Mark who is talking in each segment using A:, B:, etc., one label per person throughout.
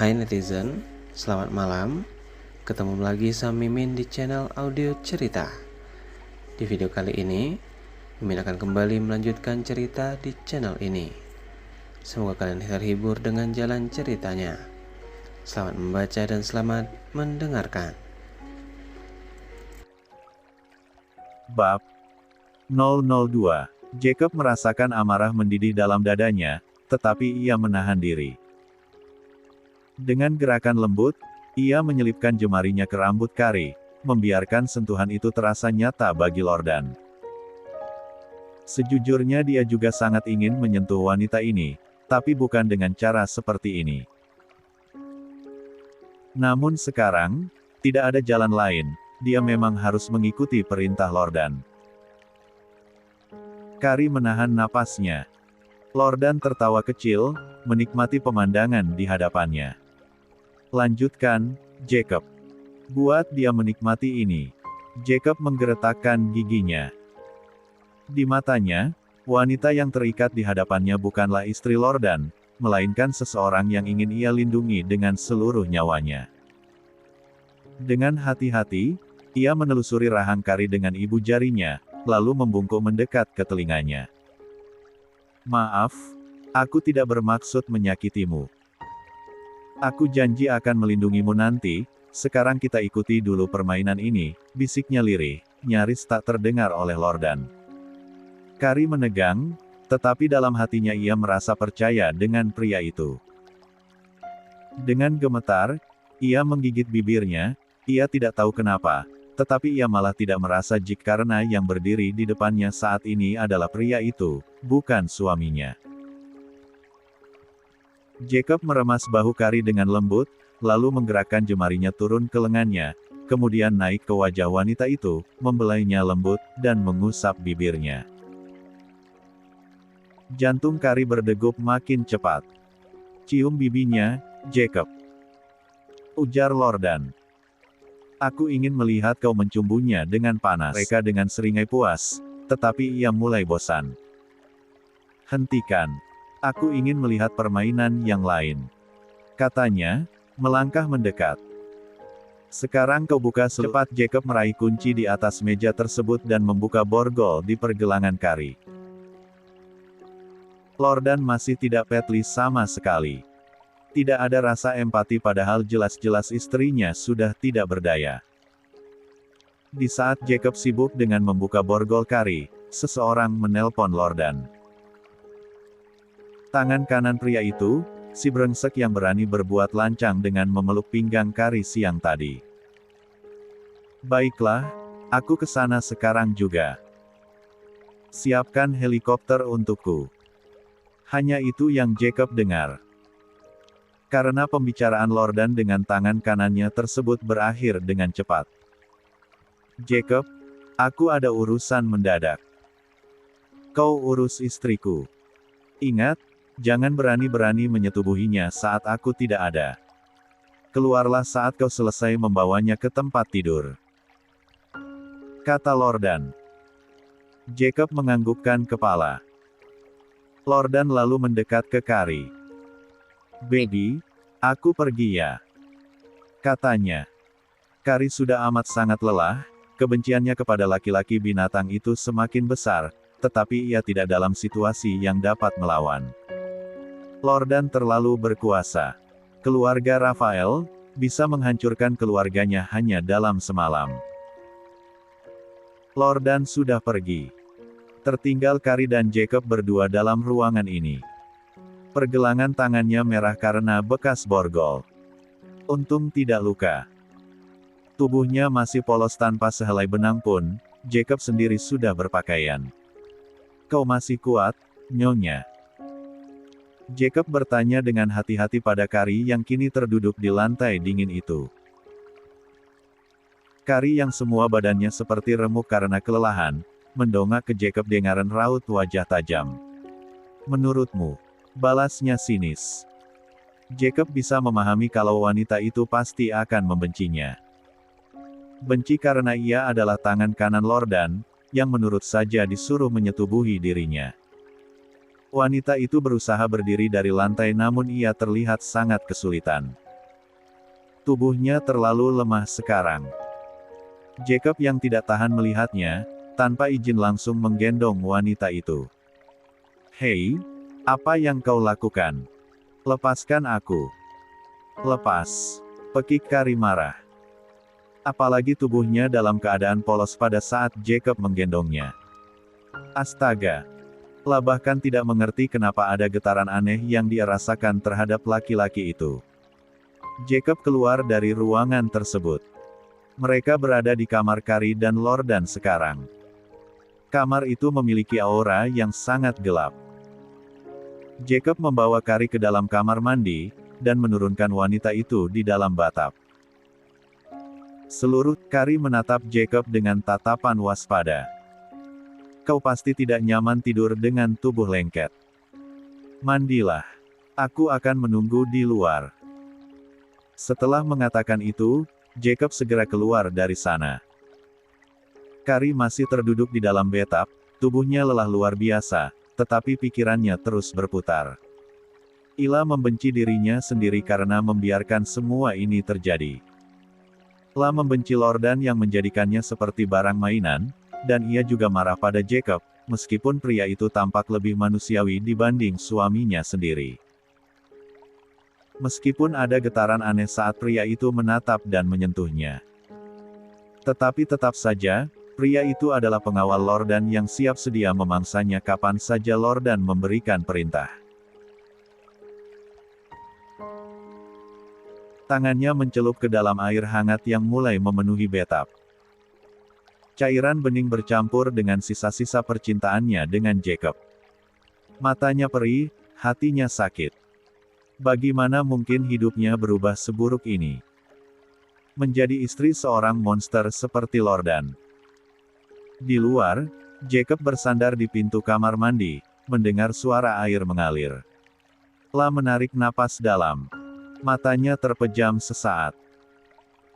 A: Hai netizen, selamat malam. Ketemu lagi sama Mimin di channel audio cerita. Di video kali ini, Mimin akan kembali melanjutkan cerita di channel ini. Semoga kalian terhibur dengan jalan ceritanya. Selamat membaca dan selamat mendengarkan.
B: Bab 002. Jacob merasakan amarah mendidih dalam dadanya, tetapi ia menahan diri. Dengan gerakan lembut, ia menyelipkan jemarinya ke rambut Kari, membiarkan sentuhan itu terasa nyata bagi Lordan. Sejujurnya dia juga sangat ingin menyentuh wanita ini, tapi bukan dengan cara seperti ini. Namun sekarang, tidak ada jalan lain, dia memang harus mengikuti perintah Lordan. Kari menahan napasnya. Lordan tertawa kecil, menikmati pemandangan di hadapannya. Lanjutkan, Jacob. Buat dia menikmati ini. Jacob menggeretakkan giginya. Di matanya, wanita yang terikat di hadapannya bukanlah istri Lordan, melainkan seseorang yang ingin ia lindungi dengan seluruh nyawanya. Dengan hati-hati, ia menelusuri rahang Kari dengan ibu jarinya, lalu membungkuk mendekat ke telinganya. Maaf, aku tidak bermaksud menyakitimu. Aku janji akan melindungimu nanti, sekarang kita ikuti dulu permainan ini, bisiknya lirih, nyaris tak terdengar oleh Lordan. Kari menegang, tetapi dalam hatinya ia merasa percaya dengan pria itu. Dengan gemetar, ia menggigit bibirnya, ia tidak tahu kenapa, tetapi ia malah tidak merasa jijik karena yang berdiri di depannya saat ini adalah pria itu, bukan suaminya. Jacob meremas bahu Kari dengan lembut, lalu menggerakkan jemarinya turun ke lengannya, kemudian naik ke wajah wanita itu, membelainya lembut, dan mengusap bibirnya. Jantung Kari berdegup makin cepat. Cium bibinya, Jacob. Ujar Lordan. Aku ingin melihat kau mencumbunya dengan panas. Mereka dengan seringai puas, tetapi ia mulai bosan. Hentikan. Aku ingin melihat permainan yang lain. Katanya, melangkah mendekat. Sekarang kau buka cepat. Jacob meraih kunci di atas meja tersebut dan membuka borgol di pergelangan Kari. Lordan masih tidak peduli sama sekali. Tidak ada rasa empati padahal jelas-jelas istrinya sudah tidak berdaya. Di saat Jacob sibuk dengan membuka borgol Kari, seseorang menelpon Lordan. Tangan kanan pria itu, si brengsek yang berani berbuat lancang dengan memeluk pinggang Kari siang tadi. Baiklah, aku ke sana sekarang juga. Siapkan helikopter untukku. Hanya itu yang Jacob dengar. Karena pembicaraan Lordan dengan tangan kanannya tersebut berakhir dengan cepat. Jacob, aku ada urusan mendadak. Kau urus istriku. Ingat, jangan berani-berani menyetubuhinya saat aku tidak ada. Keluarlah saat kau selesai membawanya ke tempat tidur. Kata Lordan. Jacob menganggukkan kepala. Lordan lalu mendekat ke Kari. Baby, aku pergi ya. Katanya. Kari sudah amat sangat lelah, kebenciannya kepada laki-laki binatang itu semakin besar, tetapi ia tidak dalam situasi yang dapat melawan. Lordan terlalu berkuasa. Keluarga Rafael bisa menghancurkan keluarganya hanya dalam semalam. Lordan sudah pergi. Tertinggal Kari dan Jacob berdua dalam ruangan ini. Pergelangan tangannya merah karena bekas borgol. Untung tidak luka. Tubuhnya masih polos tanpa sehelai benang pun, Jacob sendiri sudah berpakaian. Kau masih kuat, Nyonya? Jacob bertanya dengan hati-hati pada Kari yang kini terduduk di lantai dingin itu. Kari yang semua badannya seperti remuk karena kelelahan, mendongak ke Jacob dengan raut wajah tajam. Menurutmu? Balasnya sinis. Jacob bisa memahami kalau wanita itu pasti akan membencinya. Benci karena ia adalah tangan kanan Lordan, yang menurut saja disuruh menyetubuhi dirinya. Wanita itu berusaha berdiri dari lantai namun ia terlihat sangat kesulitan. Tubuhnya terlalu lemah sekarang. Jacob yang tidak tahan melihatnya, tanpa izin langsung menggendong wanita itu. "Hei, apa yang kau lakukan? Lepaskan aku." "Lepas," pekik Kari marah. Apalagi tubuhnya dalam keadaan polos pada saat Jacob menggendongnya. Astaga! La bahkan tidak mengerti kenapa ada getaran aneh yang dia rasakan terhadap laki-laki itu. Jacob keluar dari ruangan tersebut. Mereka berada di kamar Kari dan Lordan sekarang. Kamar itu memiliki aura yang sangat gelap. Jacob membawa Kari ke dalam kamar mandi, dan menurunkan wanita itu di dalam bathtub. Seluruh Kari menatap Jacob dengan tatapan waspada. "Kau pasti tidak nyaman tidur dengan tubuh lengket. Mandilah. Aku akan menunggu di luar." Setelah mengatakan itu, Jacob segera keluar dari sana. Kari masih terduduk di dalam bathtub, tubuhnya lelah luar biasa, tetapi pikirannya terus berputar. Ila membenci dirinya sendiri karena membiarkan semua ini terjadi. La membenci Lordan yang menjadikannya seperti barang mainan, dan ia juga marah pada Jacob, meskipun pria itu tampak lebih manusiawi dibanding suaminya sendiri. Meskipun ada getaran aneh saat pria itu menatap dan menyentuhnya. Tetapi tetap saja, pria itu adalah pengawal Lordan yang siap sedia memangsanya kapan saja Lordan memberikan perintah. Tangannya mencelup ke dalam air hangat yang mulai memenuhi bathtub. Cairan bening bercampur dengan sisa-sisa percintaannya dengan Jacob. Matanya perih, hatinya sakit. Bagaimana mungkin hidupnya berubah seburuk ini? Menjadi istri seorang monster seperti Lordan. Di luar, Jacob bersandar di pintu kamar mandi, mendengar suara air mengalir. La menarik napas dalam. Matanya terpejam sesaat.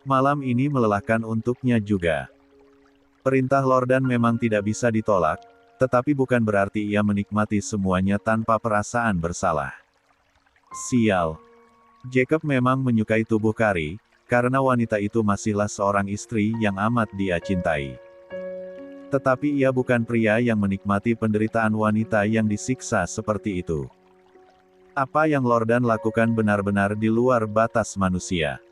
B: Malam ini melelahkan untuknya juga. Perintah Lordan memang tidak bisa ditolak, tetapi bukan berarti ia menikmati semuanya tanpa perasaan bersalah. Sial. Jacob memang menyukai tubuh Kari, karena wanita itu masihlah seorang istri yang amat dia cintai. Tetapi ia bukan pria yang menikmati penderitaan wanita yang disiksa seperti itu. Apa yang Lordan lakukan benar-benar di luar batas manusia.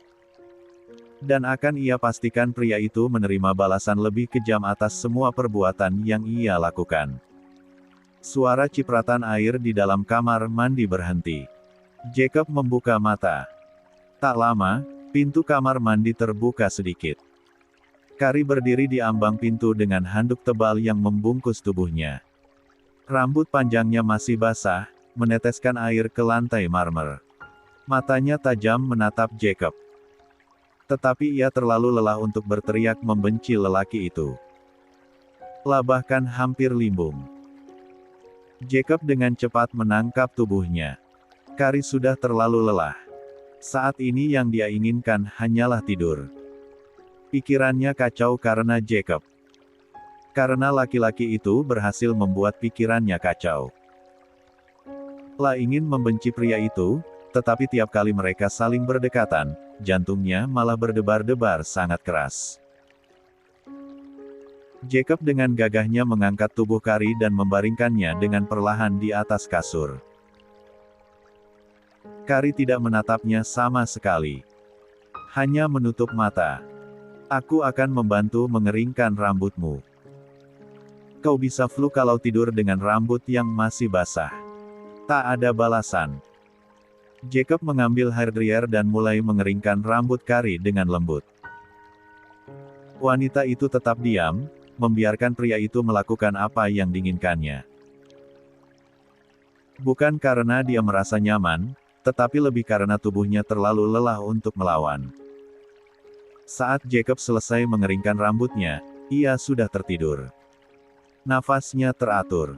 B: Dan akan ia pastikan pria itu menerima balasan lebih kejam atas semua perbuatan yang ia lakukan. Suara cipratan air di dalam kamar mandi berhenti. Jacob membuka mata. Tak lama, pintu kamar mandi terbuka sedikit. Kari berdiri di ambang pintu dengan handuk tebal yang membungkus tubuhnya. Rambut panjangnya masih basah, meneteskan air ke lantai marmer. Matanya tajam menatap Jacob. Tetapi ia terlalu lelah untuk berteriak membenci lelaki itu. La bahkan hampir limbung. Jacob dengan cepat menangkap tubuhnya. Kari sudah terlalu lelah. Saat ini yang dia inginkan hanyalah tidur. Pikirannya kacau karena Jacob. Karena laki-laki itu berhasil membuat pikirannya kacau. La ingin membenci pria itu, tetapi tiap kali mereka saling berdekatan, jantungnya malah berdebar-debar sangat keras. Jacob dengan gagahnya mengangkat tubuh Kari dan membaringkannya dengan perlahan di atas kasur. Kari tidak menatapnya sama sekali. Hanya menutup mata. "Aku akan membantu mengeringkan rambutmu. Kau bisa flu kalau tidur dengan rambut yang masih basah." Tak ada balasan. Jacob mengambil hair dryer dan mulai mengeringkan rambut Kari dengan lembut. Wanita itu tetap diam, membiarkan pria itu melakukan apa yang diinginkannya. Bukan karena dia merasa nyaman, tetapi lebih karena tubuhnya terlalu lelah untuk melawan. Saat Jacob selesai mengeringkan rambutnya, ia sudah tertidur. Nafasnya teratur.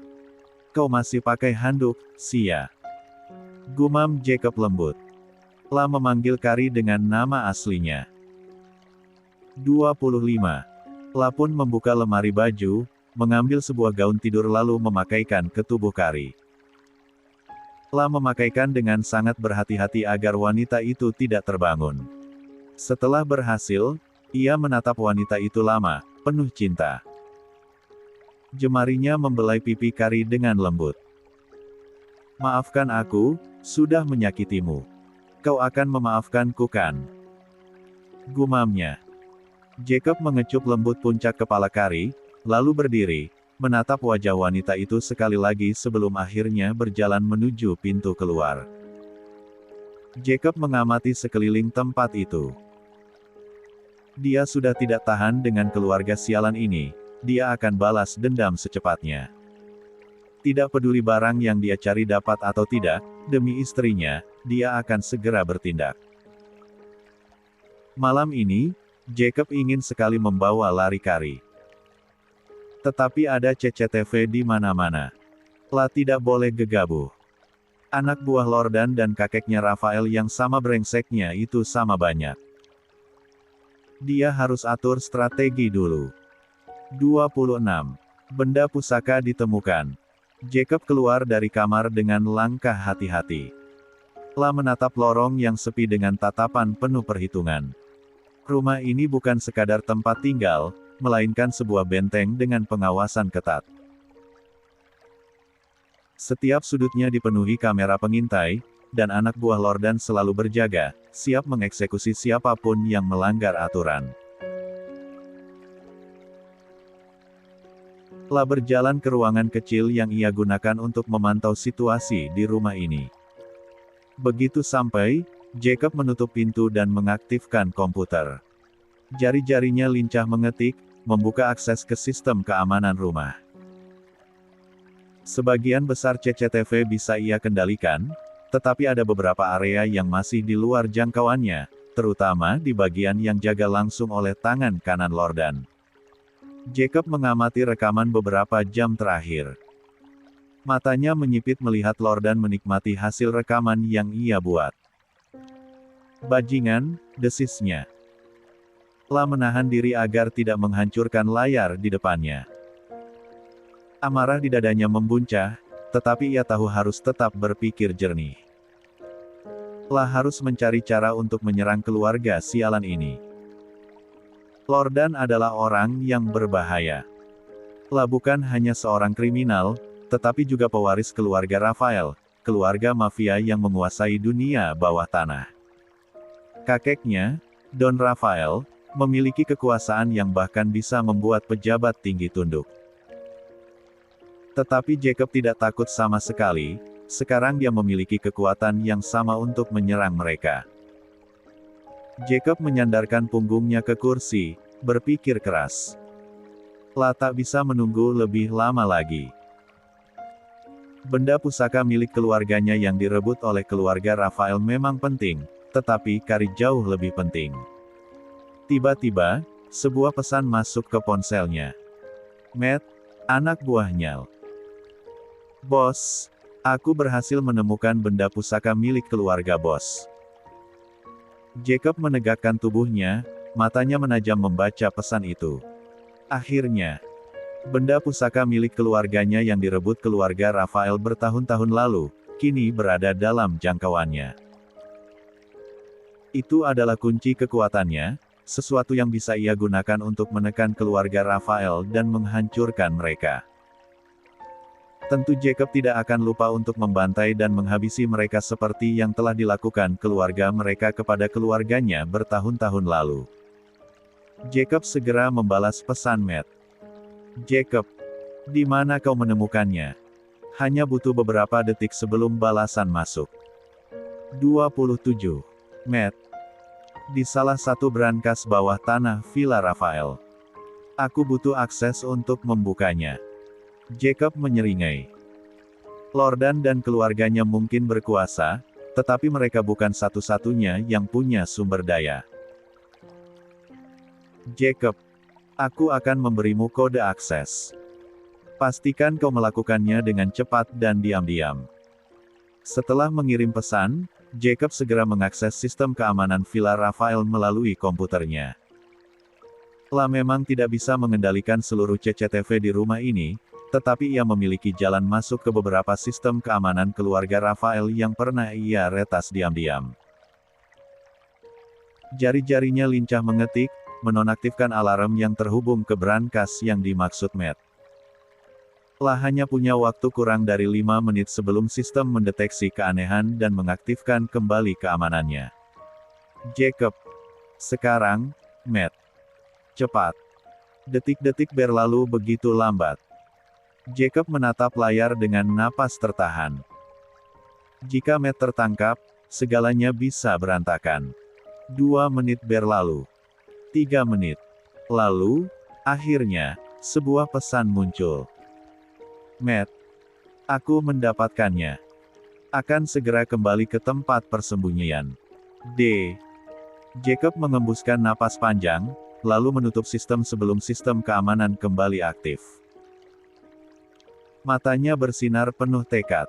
B: "Kau masih pakai handuk, Sia?" gumam Jacob lembut. La memanggil Kari dengan nama aslinya. 25. La pun membuka lemari baju, mengambil sebuah gaun tidur lalu memakaikan ke tubuh Kari. La memakaikan dengan sangat berhati-hati agar wanita itu tidak terbangun. Setelah berhasil, ia menatap wanita itu lama, penuh cinta. Jemarinya membelai pipi Kari dengan lembut. Maafkan aku, sudah menyakitimu. Kau akan memaafkanku kan? Gumamnya. Jacob mengecup lembut puncak kepala Kari, lalu berdiri, menatap wajah wanita itu sekali lagi sebelum akhirnya berjalan menuju pintu keluar. Jacob mengamati sekeliling tempat itu. Dia sudah tidak tahan dengan keluarga sialan ini, dia akan balas dendam secepatnya. Tidak peduli barang yang dia cari dapat atau tidak, demi istrinya, dia akan segera bertindak. Malam ini, Jacob ingin sekali membawa lari Kari. Tetapi ada CCTV di mana-mana. Lah tidak boleh gegabah. Anak buah Lordan dan kakeknya Rafael yang sama brengseknya itu sama banyak. Dia harus atur strategi dulu. 26. Benda pusaka ditemukan. Jacob keluar dari kamar dengan langkah hati-hati. Lah menatap lorong yang sepi dengan tatapan penuh perhitungan. Rumah ini bukan sekadar tempat tinggal, melainkan sebuah benteng dengan pengawasan ketat. Setiap sudutnya dipenuhi kamera pengintai, dan anak buah Lordan selalu berjaga, siap mengeksekusi siapapun yang melanggar aturan. Lah berjalan ke ruangan kecil yang ia gunakan untuk memantau situasi di rumah ini. Begitu sampai, Jacob menutup pintu dan mengaktifkan komputer. Jari-jarinya lincah mengetik, membuka akses ke sistem keamanan rumah. Sebagian besar CCTV bisa ia kendalikan, tetapi ada beberapa area yang masih di luar jangkauannya, terutama di bagian yang jaga langsung oleh tangan kanan Lordan. Jacob mengamati rekaman beberapa jam terakhir. Matanya menyipit melihat Lordan menikmati hasil rekaman yang ia buat. Bajingan, desisnya. Lah menahan diri agar tidak menghancurkan layar di depannya. Amarah di dadanya membuncah, tetapi ia tahu harus tetap berpikir jernih. Lah harus mencari cara untuk menyerang keluarga sialan ini. Lordan adalah orang yang berbahaya. Lah bukan hanya seorang kriminal, tetapi juga pewaris keluarga Rafael, keluarga mafia yang menguasai dunia bawah tanah. Kakeknya, Don Rafael, memiliki kekuasaan yang bahkan bisa membuat pejabat tinggi tunduk. Tetapi Jacob tidak takut sama sekali, sekarang dia memiliki kekuatan yang sama untuk menyerang mereka. Jacob menyandarkan punggungnya ke kursi, berpikir keras. Lah tak bisa menunggu lebih lama lagi. Benda pusaka milik keluarganya yang direbut oleh keluarga Rafael memang penting, tetapi Kari jauh lebih penting. Tiba-tiba, sebuah pesan masuk ke ponselnya. Matt, anak buahnya. Bos, aku berhasil menemukan benda pusaka milik keluarga bos. Jacob menegakkan tubuhnya, matanya menajam membaca pesan itu. Akhirnya, benda pusaka milik keluarganya yang direbut keluarga Rafael bertahun-tahun lalu, kini berada dalam jangkauannya. Itu adalah kunci kekuatannya, sesuatu yang bisa ia gunakan untuk menekan keluarga Rafael dan menghancurkan mereka. Tentu Jacob tidak akan lupa untuk membantai dan menghabisi mereka seperti yang telah dilakukan keluarga mereka kepada keluarganya bertahun-tahun lalu. Jacob segera membalas pesan Matt. Jacob, di mana kau menemukannya? Hanya butuh beberapa detik sebelum balasan masuk. 27. Matt. Di salah satu brankas bawah tanah Villa Rafael. Aku butuh akses untuk membukanya. Jacob menyeringai. Lordan dan keluarganya mungkin berkuasa, tetapi mereka bukan satu-satunya yang punya sumber daya. Jacob, aku akan memberimu kode akses. Pastikan kau melakukannya dengan cepat dan diam-diam. Setelah mengirim pesan, Jacob segera mengakses sistem keamanan Villa Rafael melalui komputernya. Lah memang tidak bisa mengendalikan seluruh CCTV di rumah ini, tetapi ia memiliki jalan masuk ke beberapa sistem keamanan keluarga Rafael yang pernah ia retas diam-diam. Jari-jarinya lincah mengetik, menonaktifkan alarm yang terhubung ke brankas yang dimaksud Matt. Lah hanya punya waktu kurang dari 5 menit sebelum sistem mendeteksi keanehan dan mengaktifkan kembali keamanannya. Jacob. Sekarang, Matt. Cepat. Detik-detik berlalu begitu lambat. Jacob menatap layar dengan napas tertahan. Jika Matt tertangkap, segalanya bisa berantakan. 2 menit berlalu. 3 menit. Lalu, akhirnya, sebuah pesan muncul. Matt. Aku mendapatkannya. Akan segera kembali ke tempat persembunyian. D. Jacob mengembuskan napas panjang, lalu menutup sistem sebelum sistem keamanan kembali aktif. Matanya bersinar penuh tekad.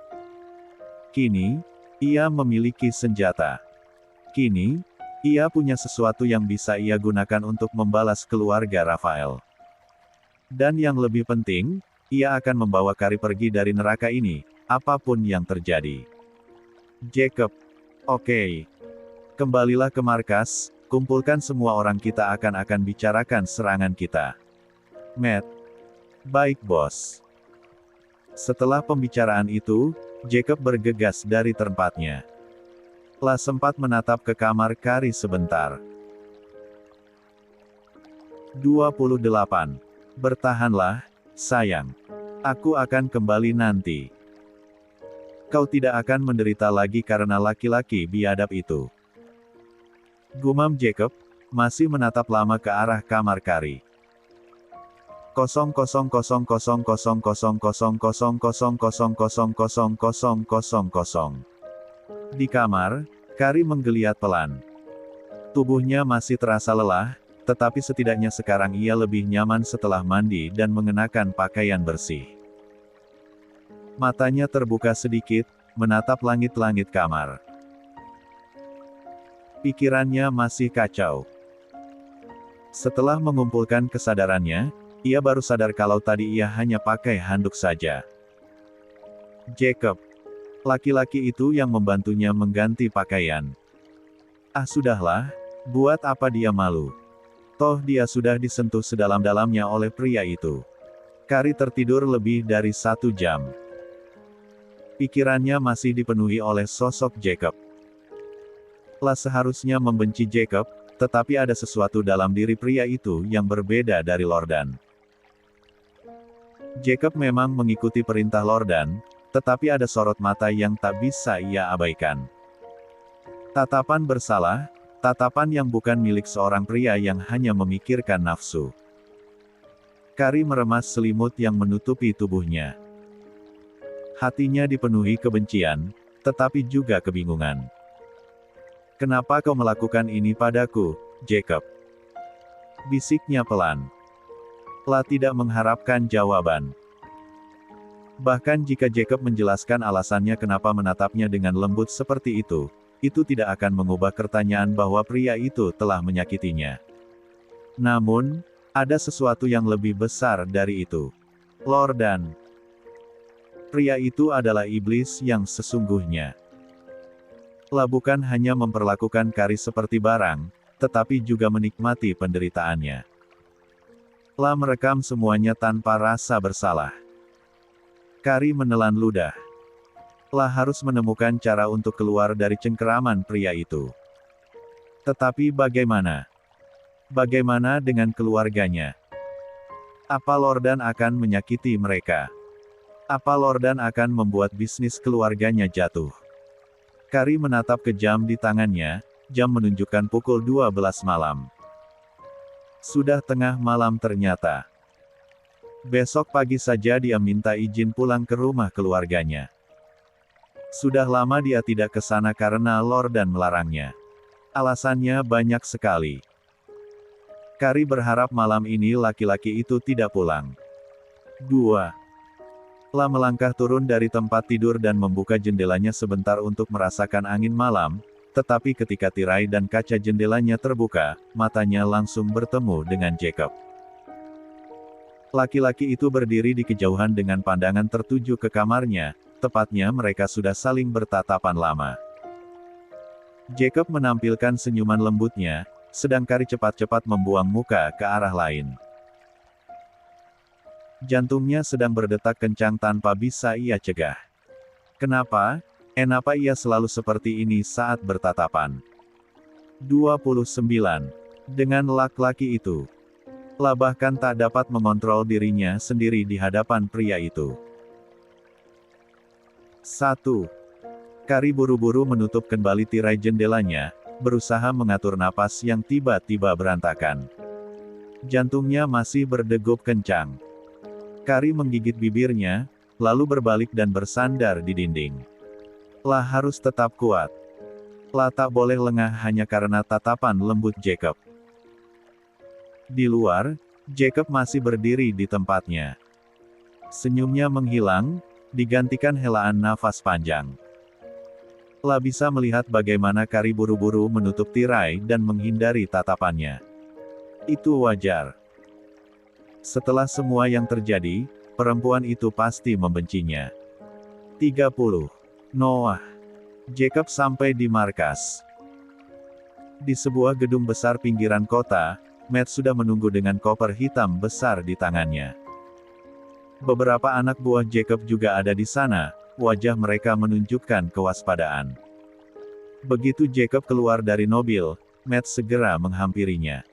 B: Kini, ia memiliki senjata. Kini, ia punya sesuatu yang bisa ia gunakan untuk membalas keluarga Rafael. Dan yang lebih penting, ia akan membawa Carrie pergi dari neraka ini, apapun yang terjadi. Jacob. Oke. Kembalilah ke markas, kumpulkan semua orang, kita akan bicarakan serangan kita. Matt. Baik bos. Setelah pembicaraan itu, Jacob bergegas dari tempatnya. Lah sempat menatap ke kamar Carrie sebentar. 28. Bertahanlah, sayang. Aku akan kembali nanti. Kau tidak akan menderita lagi karena laki-laki biadab itu. Gumam Jacob, masih menatap lama ke arah kamar Carrie. 0000000000000000. Di kamar, Carrie menggeliat pelan. Tubuhnya masih terasa lelah, tetapi setidaknya sekarang ia lebih nyaman setelah mandi dan mengenakan pakaian bersih. Matanya terbuka sedikit, menatap langit-langit kamar. Pikirannya masih kacau. Setelah mengumpulkan kesadarannya, ia baru sadar kalau tadi ia hanya pakai handuk saja. Jacob. Laki-laki itu yang membantunya mengganti pakaian. Ah sudahlah, buat apa dia malu? Toh dia sudah disentuh sedalam-dalamnya oleh pria itu. Carrie tertidur lebih dari 1 jam. Pikirannya masih dipenuhi oleh sosok Jacob. Lah seharusnya membenci Jacob, tetapi ada sesuatu dalam diri pria itu yang berbeda dari Lordan. Jacob memang mengikuti perintah Lordan, tetapi ada sorot mata yang tak bisa ia abaikan. Tatapan bersalah, tatapan yang bukan milik seorang pria yang hanya memikirkan nafsu. Carrie meremas selimut yang menutupi tubuhnya. Hatinya dipenuhi kebencian, tetapi juga kebingungan. Kenapa kau melakukan ini padaku, Jacob? Bisiknya pelan. Lah tidak mengharapkan jawaban. Bahkan jika Jacob menjelaskan alasannya kenapa menatapnya dengan lembut seperti itu tidak akan mengubah pertanyaan bahwa pria itu telah menyakitinya. Namun, ada sesuatu yang lebih besar dari itu. Lordan. Pria itu adalah iblis yang sesungguhnya. Lah bukan hanya memperlakukan Carrie seperti barang, tetapi juga menikmati penderitaannya. Lah merekam semuanya tanpa rasa bersalah. Carrie menelan ludah. Lah harus menemukan cara untuk keluar dari cengkeraman pria itu. Tetapi bagaimana? Bagaimana dengan keluarganya? Apa Lordan akan menyakiti mereka? Apa Lordan akan membuat bisnis keluarganya jatuh? Carrie menatap ke jam di tangannya, jam menunjukkan pukul 12 malam. Sudah tengah malam ternyata. Besok pagi saja dia minta izin pulang ke rumah keluarganya. Sudah lama dia tidak ke sana karena Lordan melarangnya. Alasannya banyak sekali. Carrie berharap malam ini laki-laki itu tidak pulang. 2. Lah melangkah turun dari tempat tidur dan membuka jendelanya sebentar untuk merasakan angin malam, tetapi ketika tirai dan kaca jendelanya terbuka, matanya langsung bertemu dengan Jacob. Laki-laki itu berdiri di kejauhan dengan pandangan tertuju ke kamarnya, tepatnya mereka sudah saling bertatapan lama. Jacob menampilkan senyuman lembutnya, sedang Kari cepat-cepat membuang muka ke arah lain. Jantungnya sedang berdetak kencang tanpa bisa ia cegah. Kenapa? Kenapa ia selalu seperti ini saat bertatapan? 29. Dengan laki-laki itu. Lah bahkan tak dapat mengontrol dirinya sendiri di hadapan pria itu. 1. Kari buru-buru menutup kembali tirai jendelanya, berusaha mengatur napas yang tiba-tiba berantakan. Jantungnya masih berdegup kencang. Kari menggigit bibirnya, lalu berbalik dan bersandar di dinding. Lah harus tetap kuat. Lah tak boleh lengah hanya karena tatapan lembut Jacob. Di luar, Jacob masih berdiri di tempatnya. Senyumnya menghilang, digantikan helaan nafas panjang. Lah bisa melihat bagaimana Kari buru-buru menutup tirai dan menghindari tatapannya. Itu wajar. Setelah semua yang terjadi, perempuan itu pasti membencinya. 30. Noah. Jacob sampai di markas. Di sebuah gedung besar pinggiran kota, Matt sudah menunggu dengan koper hitam besar di tangannya. Beberapa anak buah Jacob juga ada di sana, wajah mereka menunjukkan kewaspadaan. Begitu Jacob keluar dari mobil, Matt segera menghampirinya.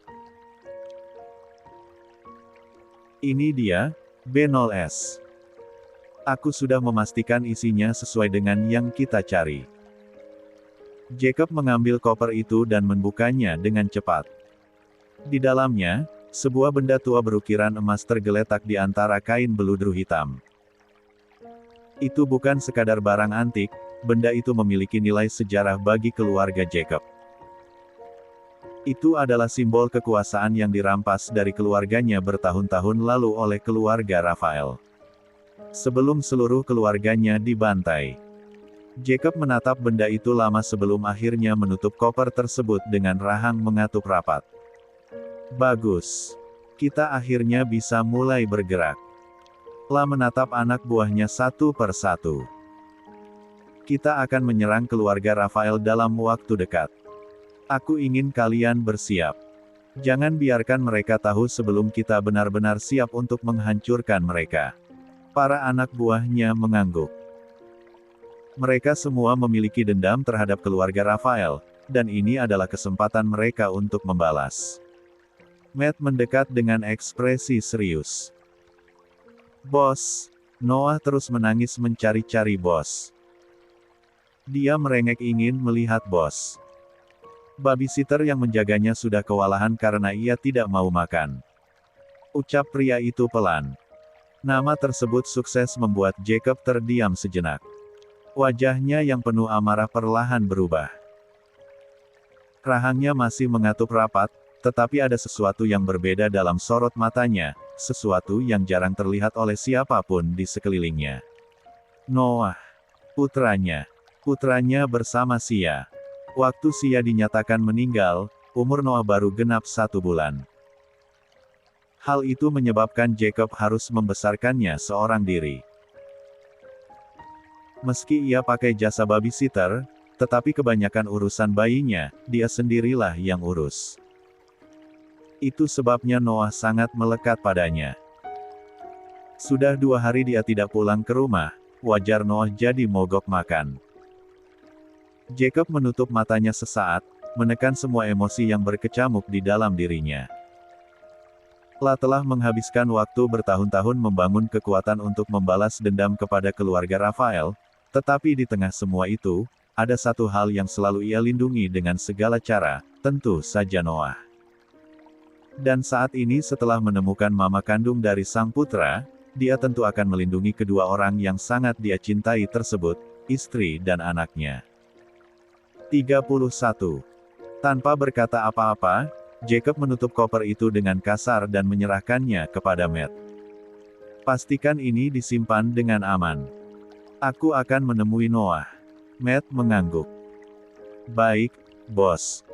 B: Ini dia, B0S. Aku sudah memastikan isinya sesuai dengan yang kita cari. Jacob mengambil koper itu dan membukanya dengan cepat. Di dalamnya, sebuah benda tua berukiran emas tergeletak di antara kain beludru hitam. Itu bukan sekadar barang antik, benda itu memiliki nilai sejarah bagi keluarga Jacob. Itu adalah simbol kekuasaan yang dirampas dari keluarganya bertahun-tahun lalu oleh keluarga Rafael. Sebelum seluruh keluarganya dibantai. Jacob menatap benda itu lama sebelum akhirnya menutup koper tersebut dengan rahang mengatup rapat. Bagus. Kita akhirnya bisa mulai bergerak. Lah menatap anak buahnya satu per satu. Kita akan menyerang keluarga Rafael dalam waktu dekat. Aku ingin kalian bersiap. Jangan biarkan mereka tahu sebelum kita benar-benar siap untuk menghancurkan mereka. Para anak buahnya mengangguk. Mereka semua memiliki dendam terhadap keluarga Rafael, dan ini adalah kesempatan mereka untuk membalas. Matt mendekat dengan ekspresi serius. Bos, Noah terus menangis mencari-cari bos. Dia merengek ingin melihat bos. Babysitter yang menjaganya sudah kewalahan karena ia tidak mau makan. Ucap pria itu pelan. Nama tersebut sukses membuat Jacob terdiam sejenak. Wajahnya yang penuh amarah perlahan berubah. Rahangnya masih mengatup rapat, tetapi ada sesuatu yang berbeda dalam sorot matanya, sesuatu yang jarang terlihat oleh siapapun di sekelilingnya. Noah. Putranya bersama Sia. Waktu Sia dinyatakan meninggal, umur Noah baru genap 1 bulan. Hal itu menyebabkan Jacob harus membesarkannya seorang diri. Meski ia pakai jasa babysitter, tetapi kebanyakan urusan bayinya, dia sendirilah yang urus. Itu sebabnya Noah sangat melekat padanya. Sudah 2 hari dia tidak pulang ke rumah, wajar Noah jadi mogok makan. Jacob menutup matanya sesaat, menekan semua emosi yang berkecamuk di dalam dirinya. Lah telah menghabiskan waktu bertahun-tahun membangun kekuatan untuk membalas dendam kepada keluarga Rafael, tetapi di tengah semua itu, ada satu hal yang selalu ia lindungi dengan segala cara, tentu saja Noah. Dan saat ini setelah menemukan mama kandung dari sang putra, dia tentu akan melindungi kedua orang yang sangat dia cintai tersebut, istri dan anaknya. 31. Tanpa berkata apa-apa, Jacob menutup koper itu dengan kasar dan menyerahkannya kepada Matt. Pastikan ini disimpan dengan aman. Aku akan menemui Noah. Matt mengangguk. Baik, bos.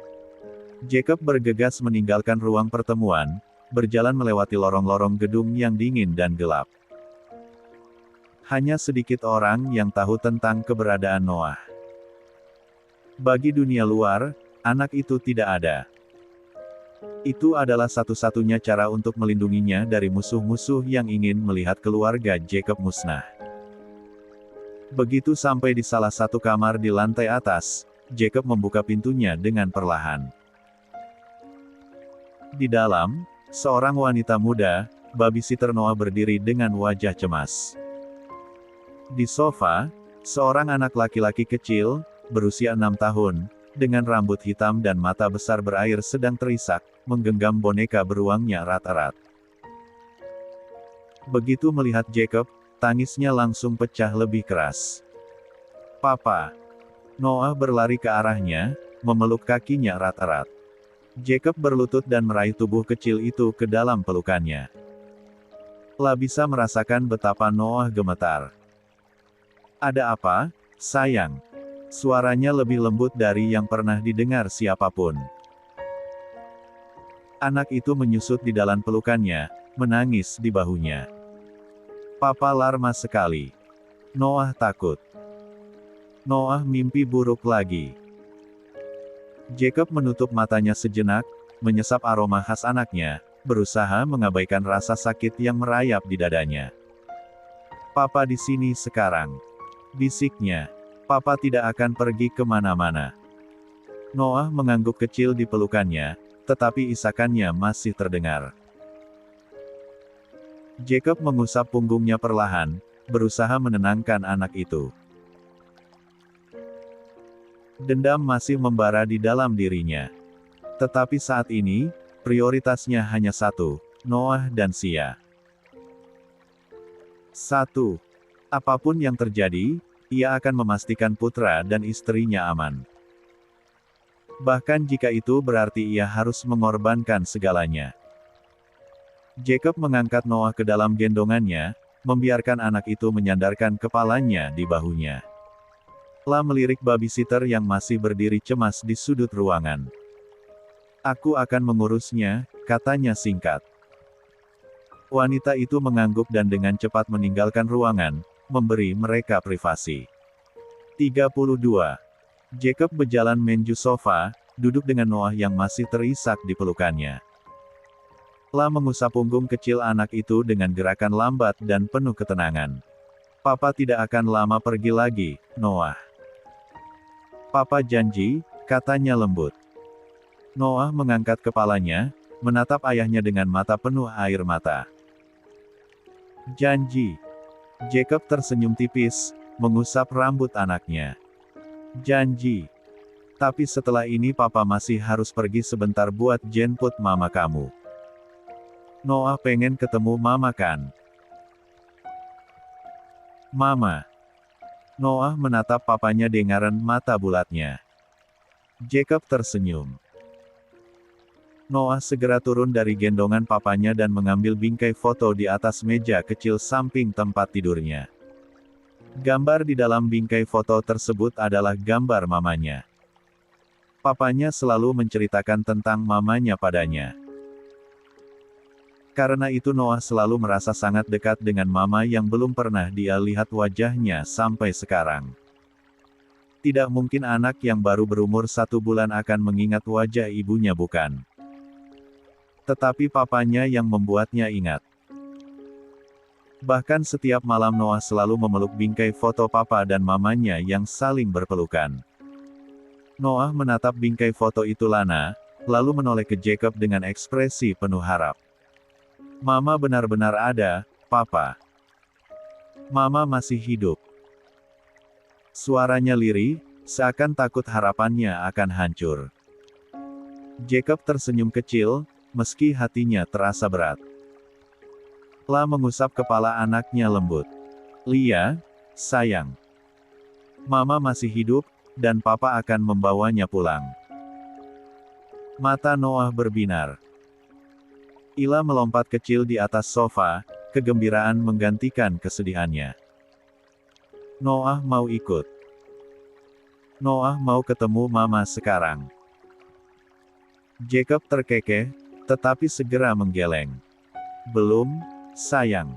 B: Jacob bergegas meninggalkan ruang pertemuan, berjalan melewati lorong-lorong gedung yang dingin dan gelap. Hanya sedikit orang yang tahu tentang keberadaan Noah. Bagi dunia luar, anak itu tidak ada. Itu adalah satu-satunya cara untuk melindunginya dari musuh-musuh yang ingin melihat keluarga Jacob musnah. Begitu sampai di salah satu kamar di lantai atas, Jacob membuka pintunya dengan perlahan. Di dalam, seorang wanita muda, babysitter Noah berdiri dengan wajah cemas. Di sofa, seorang anak laki-laki kecil, berusia 6 tahun, dengan rambut hitam dan mata besar berair sedang terisak, menggenggam boneka beruangnya erat-erat. Begitu melihat Jacob, tangisnya langsung pecah lebih keras. "Papa!" Noah berlari ke arahnya, memeluk kakinya erat-erat. Jacob berlutut dan meraih tubuh kecil itu ke dalam pelukannya. La bisa merasakan betapa Noah gemetar. "Ada apa, sayang?" Suaranya lebih lembut dari yang pernah didengar siapapun. Anak itu menyusut di dalam pelukannya, menangis di bahunya. "Papa lama sekali." Noah takut. Noah mimpi buruk lagi. Jacob menutup matanya sejenak, menyesap aroma khas anaknya, berusaha mengabaikan rasa sakit yang merayap di dadanya. "Papa di sini sekarang," bisiknya. "Papa tidak akan pergi kemana-mana." Noah mengangguk kecil di pelukannya, tetapi isakannya masih terdengar. Jacob mengusap punggungnya perlahan, berusaha menenangkan anak itu. Dendam masih membara di dalam dirinya. Tetapi saat ini, prioritasnya hanya satu, Noah dan Sia. Satu. Apapun yang terjadi, ia akan memastikan putra dan istrinya aman. Bahkan jika itu berarti ia harus mengorbankan segalanya. Jacob mengangkat Noah ke dalam gendongannya, membiarkan anak itu menyandarkan kepalanya di bahunya. La melirik babysitter yang masih berdiri cemas di sudut ruangan. "Aku akan mengurusnya," katanya singkat. Wanita itu mengangguk dan dengan cepat meninggalkan ruangan, memberi mereka privasi. 32. Jacob berjalan menuju sofa, duduk dengan Noah yang masih terisak di pelukannya. La mengusap punggung kecil anak itu dengan gerakan lambat dan penuh ketenangan. "Papa tidak akan lama pergi lagi, Noah. Papa janji," katanya lembut. Noah mengangkat kepalanya, menatap ayahnya dengan mata penuh air mata. "Janji." Jacob tersenyum tipis, mengusap rambut anaknya. "Janji. Tapi setelah ini papa masih harus pergi sebentar buat jemput mama kamu." "Noah pengen ketemu mama kan?" "Mama." Noah menatap papanya dengan mata bulatnya. Jacob tersenyum. Noah segera turun dari gendongan papanya dan mengambil bingkai foto di atas meja kecil samping tempat tidurnya. Gambar di dalam bingkai foto tersebut adalah gambar mamanya. Papanya selalu menceritakan tentang mamanya padanya. Karena itu Noah selalu merasa sangat dekat dengan mama yang belum pernah dia lihat wajahnya sampai sekarang. Tidak mungkin anak yang baru berumur 1 bulan akan mengingat wajah ibunya, bukan? Tetapi papanya yang membuatnya ingat. Bahkan setiap malam Noah selalu memeluk bingkai foto papa dan mamanya yang saling berpelukan. Noah menatap bingkai foto itu lana, lalu menoleh ke Jacob dengan ekspresi penuh harap. "Mama benar-benar ada, Papa. Mama masih hidup." Suaranya lirih, seakan takut harapannya akan hancur. Jacob tersenyum kecil, meski hatinya terasa berat. La mengusap kepala anaknya lembut. "Lia, sayang. Mama masih hidup, dan Papa akan membawanya pulang." Mata Noah berbinar. Ila melompat kecil di atas sofa, kegembiraan menggantikan kesedihannya. Noah mau ikut. Noah mau ketemu mama sekarang. Jacob terkekeh, tetapi segera menggeleng. "Belum, sayang.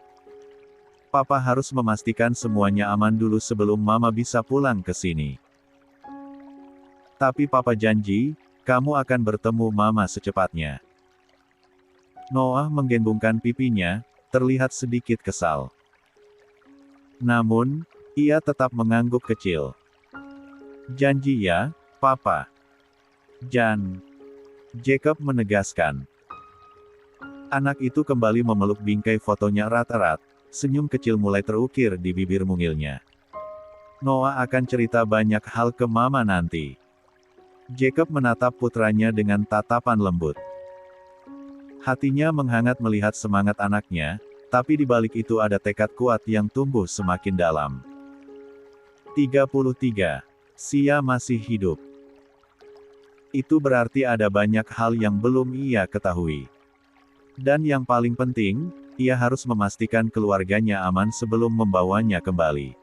B: Papa harus memastikan semuanya aman dulu sebelum mama bisa pulang ke sini." Tapi papa janji, kamu akan bertemu mama secepatnya. Noah menggenggongkan pipinya, terlihat sedikit kesal. Namun, ia tetap mengangguk kecil. Janji ya, papa. Jacob menegaskan. Anak itu kembali memeluk bingkai fotonya erat-erat, senyum kecil mulai terukir di bibir mungilnya. Noah akan cerita banyak hal ke mama nanti. Jacob menatap putranya dengan tatapan lembut. Hatinya menghangat melihat semangat anaknya, tapi di balik itu ada tekad kuat yang tumbuh semakin dalam. 33. Sia masih hidup. Itu berarti ada banyak hal yang belum ia ketahui. Dan yang paling penting, ia harus memastikan keluarganya aman sebelum membawanya kembali.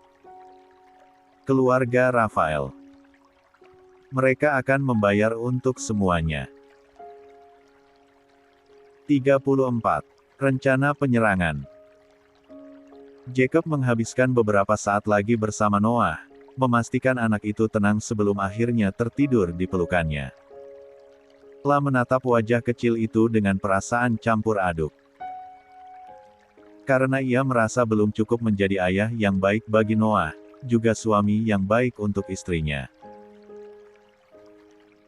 B: Keluarga Rafael. Mereka akan membayar untuk semuanya. 34. Rencana penyerangan. Jacob menghabiskan beberapa saat lagi bersama Noah, memastikan anak itu tenang sebelum akhirnya tertidur di pelukannya. Telah menatap wajah kecil itu dengan perasaan campur aduk. Karena ia merasa belum cukup menjadi ayah yang baik bagi Noah, juga suami yang baik untuk istrinya.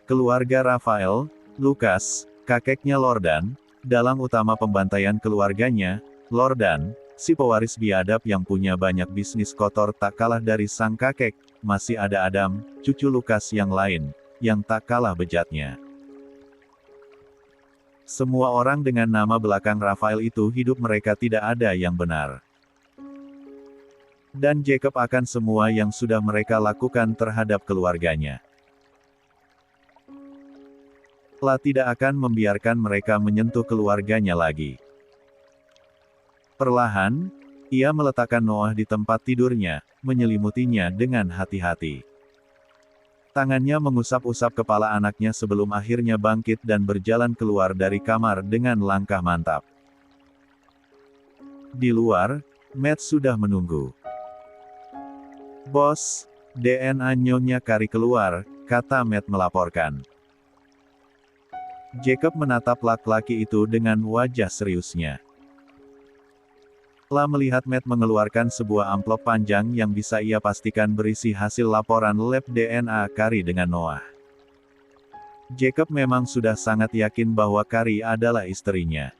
B: Keluarga Rafael, Lukas, kakeknya Lordan, dalang utama pembantaian keluarganya, Lordan, si pewaris biadab yang punya banyak bisnis kotor tak kalah dari sang kakek, masih ada Adam, cucu Lukas yang lain, yang tak kalah bejatnya. Semua orang dengan nama belakang Rafael itu hidup mereka tidak ada yang benar. Dan Jacob akan semua yang sudah mereka lakukan terhadap keluarganya. Allah tidak akan membiarkan mereka menyentuh keluarganya lagi. Perlahan, ia meletakkan Noah di tempat tidurnya, menyelimutinya dengan hati-hati. Tangannya mengusap-usap kepala anaknya sebelum akhirnya bangkit dan berjalan keluar dari kamar dengan langkah mantap. Di luar, Matt sudah menunggu. "Bos, DNA Nyonya Kari keluar," kata Matt melaporkan. Jacob menatap laki-laki itu dengan wajah seriusnya. Telah melihat Matt mengeluarkan sebuah amplop panjang yang bisa ia pastikan berisi hasil laporan lab DNA Kari dengan Noah. Jacob memang sudah sangat yakin bahwa Kari adalah istrinya.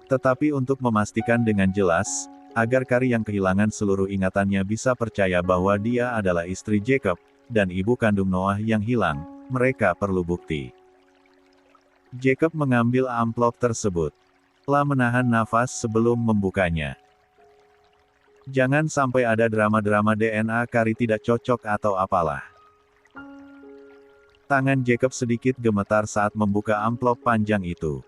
B: Tetapi untuk memastikan dengan jelas, agar Kari yang kehilangan seluruh ingatannya bisa percaya bahwa dia adalah istri Jacob, dan ibu kandung Noah yang hilang, mereka perlu bukti. Jacob mengambil amplop tersebut. Telah menahan nafas sebelum membukanya. Jangan sampai ada drama-drama DNA Kari tidak cocok atau apalah. Tangan Jacob sedikit gemetar saat membuka amplop panjang itu.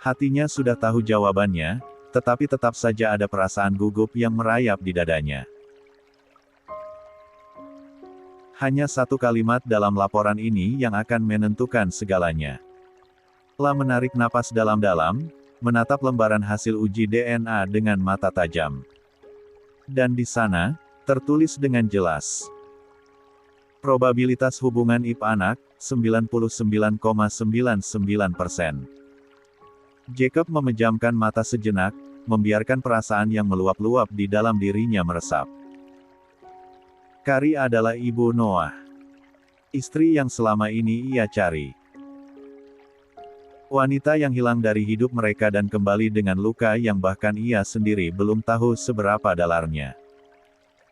B: Hatinya sudah tahu jawabannya, tetapi tetap saja ada perasaan gugup yang merayap di dadanya. Hanya satu kalimat dalam laporan ini yang akan menentukan segalanya. Telah menarik napas dalam-dalam, menatap lembaran hasil uji DNA dengan mata tajam. Dan di sana, tertulis dengan jelas. Probabilitas hubungan IP anak, 99,99%. Jacob memejamkan mata sejenak, membiarkan perasaan yang meluap-luap di dalam dirinya meresap. Kari adalah ibu Noah. Istri yang selama ini ia cari. Wanita yang hilang dari hidup mereka dan kembali dengan luka yang bahkan ia sendiri belum tahu seberapa dalamnya.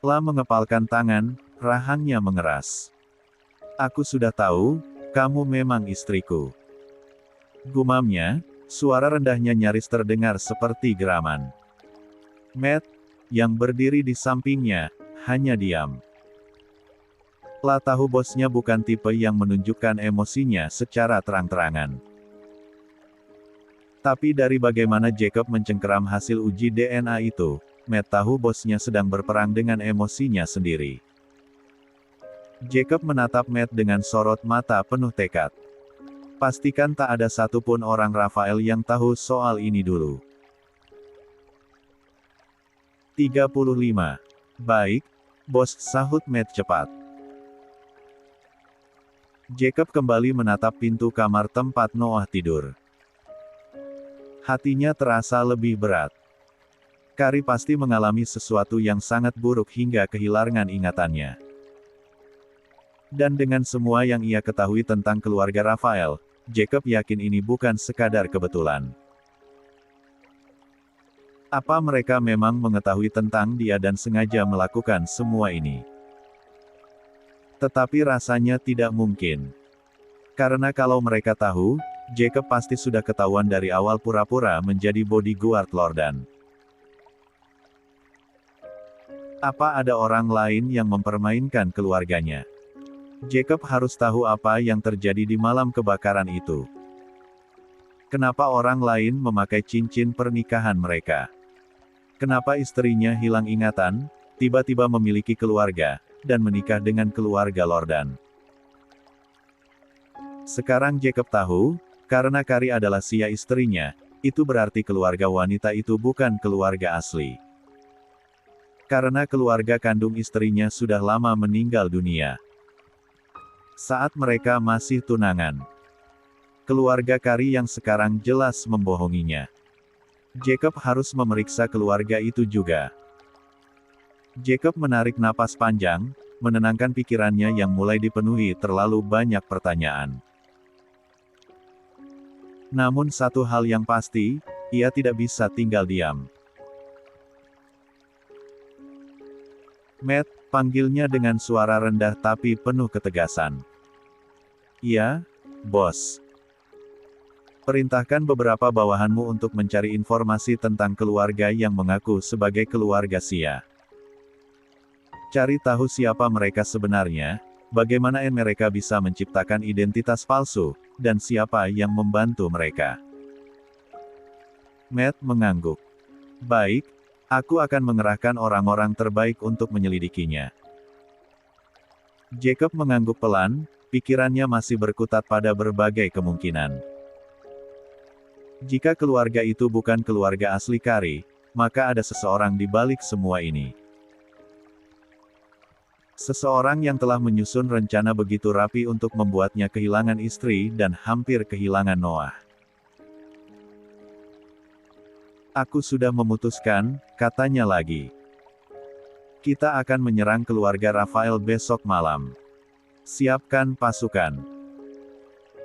B: Telah mengepalkan tangan, rahangnya mengeras. "Aku sudah tahu, kamu memang istriku." Gumamnya, suara rendahnya nyaris terdengar seperti geraman. Matt, yang berdiri di sampingnya, hanya diam. Telah tahu bosnya bukan tipe yang menunjukkan emosinya secara terang-terangan. Tapi dari bagaimana Jacob mencengkeram hasil uji DNA itu, Matt tahu bosnya sedang berperang dengan emosinya sendiri. Jacob menatap Matt dengan sorot mata penuh tekad. Pastikan tak ada satupun orang Rafael yang tahu soal ini dulu. 35. Baik, bos, sahut Matt cepat. Jacob kembali menatap pintu kamar tempat Noah tidur. Hatinya terasa lebih berat. Kari pasti mengalami sesuatu yang sangat buruk hingga kehilangan ingatannya. Dan dengan semua yang ia ketahui tentang keluarga Rafael, Jacob yakin ini bukan sekadar kebetulan. Apa mereka memang mengetahui tentang dia dan sengaja melakukan semua ini? Tetapi rasanya tidak mungkin. Karena kalau mereka tahu, Jacob pasti sudah ketahuan dari awal pura-pura menjadi bodyguard Lordan. Apa ada orang lain yang mempermainkan keluarganya? Jacob harus tahu apa yang terjadi di malam kebakaran itu. Kenapa orang lain memakai cincin pernikahan mereka? Kenapa istrinya hilang ingatan, tiba-tiba memiliki keluarga, dan menikah dengan keluarga Lordan? Sekarang Jacob tahu, karena Kari adalah Sia istrinya, itu berarti keluarga wanita itu bukan keluarga asli. Karena keluarga kandung istrinya sudah lama meninggal dunia. Saat mereka masih tunangan. Keluarga Kari yang sekarang jelas membohonginya. Jacob harus memeriksa keluarga itu juga. Jacob menarik napas panjang, menenangkan pikirannya yang mulai dipenuhi terlalu banyak pertanyaan. Namun satu hal yang pasti, ia tidak bisa tinggal diam. Matt, panggilnya dengan suara rendah tapi penuh ketegasan. Iya, bos. Perintahkan beberapa bawahanmu untuk mencari informasi tentang keluarga yang mengaku sebagai keluarga Sia. Cari tahu siapa mereka sebenarnya, bagaimana mereka bisa menciptakan identitas palsu, dan siapa yang membantu mereka. Matt mengangguk. Baik, aku akan mengerahkan orang-orang terbaik untuk menyelidikinya. Jacob mengangguk pelan, pikirannya masih berkutat pada berbagai kemungkinan. Jika keluarga itu bukan keluarga asli Kari, maka ada seseorang di balik semua ini. Seseorang yang telah menyusun rencana begitu rapi untuk membuatnya kehilangan istri dan hampir kehilangan Noah. Aku sudah memutuskan, katanya lagi. Kita akan menyerang keluarga Rafael besok malam. Siapkan pasukan.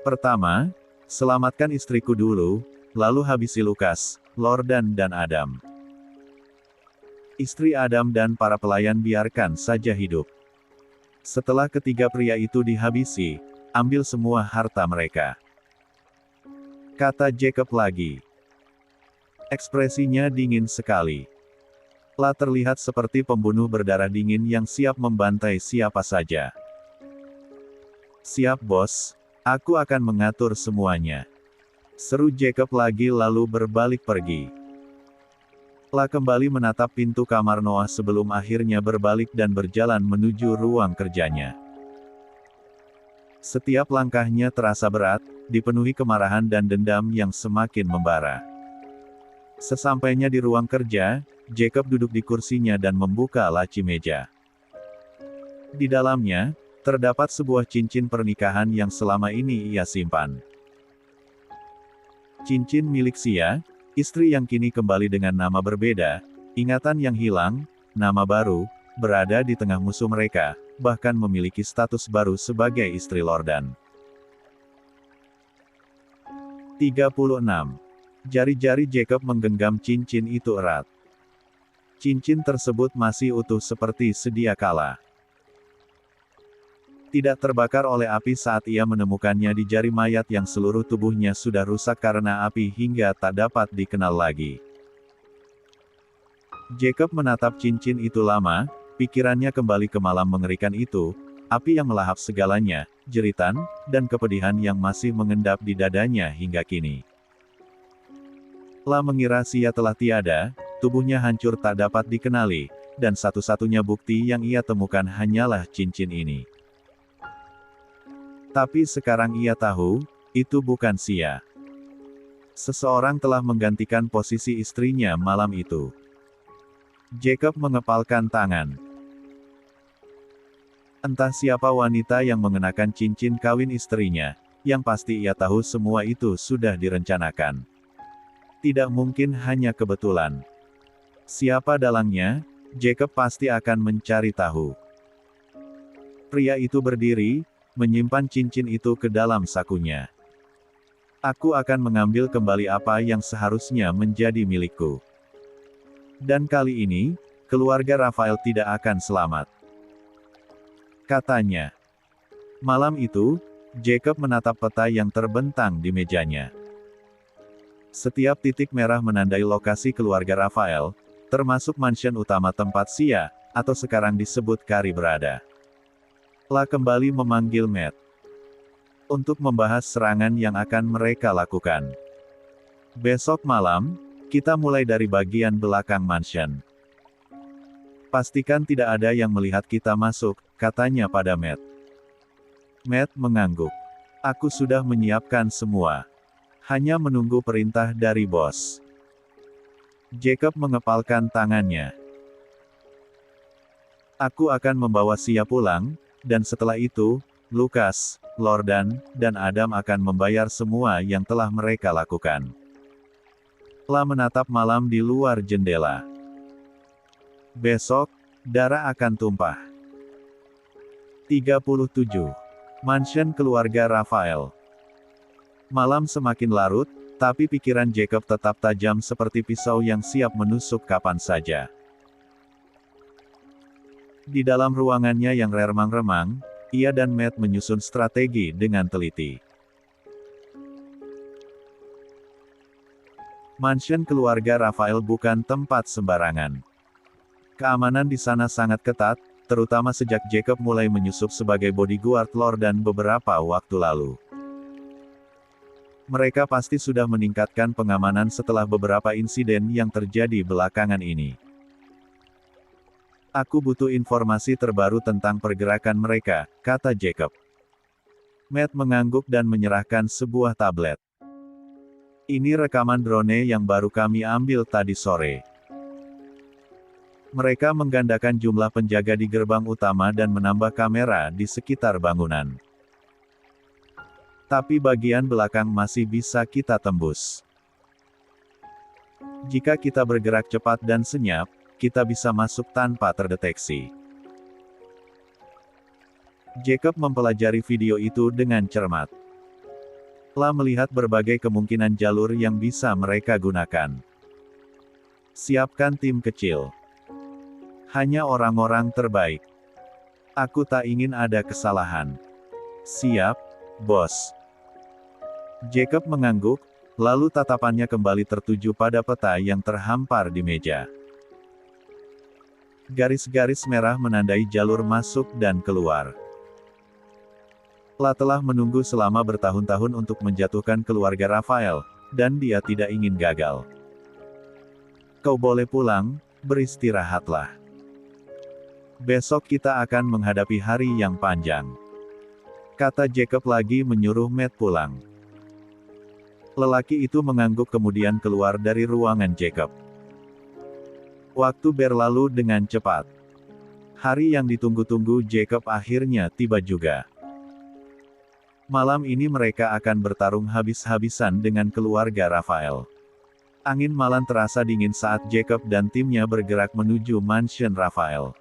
B: Pertama, selamatkan istriku dulu, lalu habisi Lukas, Lordan dan Adam. Istri Adam dan para pelayan biarkan saja hidup. Setelah ketiga pria itu dihabisi, ambil semua harta mereka. Kata Jacob lagi. Ekspresinya dingin sekali. Telah terlihat seperti pembunuh berdarah dingin yang siap membantai siapa saja. Siap bos, aku akan mengatur semuanya. Seru Jacob lagi lalu berbalik pergi. Telah kembali menatap pintu kamar Noah sebelum akhirnya berbalik dan berjalan menuju ruang kerjanya. Setiap langkahnya terasa berat, dipenuhi kemarahan dan dendam yang semakin membara. Sesampainya di ruang kerja, Jacob duduk di kursinya dan membuka laci meja. Di dalamnya, terdapat sebuah cincin pernikahan yang selama ini ia simpan. Cincin milik Sia, istri yang kini kembali dengan nama berbeda, ingatan yang hilang, nama baru, berada di tengah musuh mereka, bahkan memiliki status baru sebagai istri Lordan. 36. Jari-jari Jacob menggenggam cincin itu erat. Cincin tersebut masih utuh seperti sedia kala. Tidak terbakar oleh api saat ia menemukannya di jari mayat yang seluruh tubuhnya sudah rusak karena api hingga tak dapat dikenal lagi. Jacob menatap cincin itu lama, pikirannya kembali ke malam mengerikan itu, api yang melahap segalanya, jeritan, dan kepedihan yang masih mengendap di dadanya hingga kini. Telah mengira Sia telah tiada, tubuhnya hancur tak dapat dikenali, dan satu-satunya bukti yang ia temukan hanyalah cincin ini. Tapi sekarang ia tahu, itu bukan Sia. Seseorang telah menggantikan posisi istrinya malam itu. Jacob mengepalkan tangan. Entah siapa wanita yang mengenakan cincin kawin istrinya, yang pasti ia tahu semua itu sudah direncanakan. Tidak mungkin hanya kebetulan. Siapa dalangnya? Jacob pasti akan mencari tahu. Pria itu berdiri, menyimpan cincin itu ke dalam sakunya. Aku akan mengambil kembali apa yang seharusnya menjadi milikku. Dan kali ini, keluarga Rafael tidak akan selamat, katanya. Malam itu, Jacob menatap peta yang terbentang di mejanya. Setiap titik merah menandai lokasi keluarga Rafael, termasuk mansion utama tempat Sia, atau sekarang disebut Kari berada. La kembali memanggil Matt untuk membahas serangan yang akan mereka lakukan. Besok malam, kita mulai dari bagian belakang mansion. Pastikan tidak ada yang melihat kita masuk, katanya pada Matt. Matt mengangguk. Aku sudah menyiapkan semua. Hanya menunggu perintah dari bos. Jacob mengepalkan tangannya. Aku akan membawa Sia pulang, dan setelah itu, Lucas, Lordan, dan Adam akan membayar semua yang telah mereka lakukan. La menatap malam di luar jendela. Besok, darah akan tumpah. 37. Mansion keluarga Rafael. Malam semakin larut, tapi pikiran Jacob tetap tajam seperti pisau yang siap menusuk kapan saja. Di dalam ruangannya yang remang-remang, ia dan Matt menyusun strategi dengan teliti. Mansion keluarga Rafael bukan tempat sembarangan. Keamanan di sana sangat ketat, terutama sejak Jacob mulai menyusup sebagai bodyguard Lordan beberapa waktu lalu. Mereka pasti sudah meningkatkan pengamanan setelah beberapa insiden yang terjadi belakangan ini. Aku butuh informasi terbaru tentang pergerakan mereka, kata Jacob. Matt mengangguk dan menyerahkan sebuah tablet. Ini rekaman drone yang baru kami ambil tadi sore. Mereka menggandakan jumlah penjaga di gerbang utama dan menambah kamera di sekitar bangunan. Tapi bagian belakang masih bisa kita tembus. Jika kita bergerak cepat dan senyap, kita bisa masuk tanpa terdeteksi. Jacob mempelajari video itu dengan cermat. La melihat berbagai kemungkinan jalur yang bisa mereka gunakan. Siapkan tim kecil. Hanya orang-orang terbaik. Aku tak ingin ada kesalahan. Siap, bos. Jacob mengangguk, lalu tatapannya kembali tertuju pada peta yang terhampar di meja. Garis-garis merah menandai jalur masuk dan keluar. La telah menunggu selama bertahun-tahun untuk menjatuhkan keluarga Rafael, dan dia tidak ingin gagal. Kau boleh pulang, beristirahatlah. Besok kita akan menghadapi hari yang panjang, kata Jacob lagi menyuruh Matt pulang. Lelaki itu mengangguk kemudian keluar dari ruangan Jacob. Waktu berlalu dengan cepat. Hari yang ditunggu-tunggu Jacob akhirnya tiba juga. Malam ini mereka akan bertarung habis-habisan dengan keluarga Rafael. Angin malam terasa dingin saat Jacob dan timnya bergerak menuju mansion Rafael.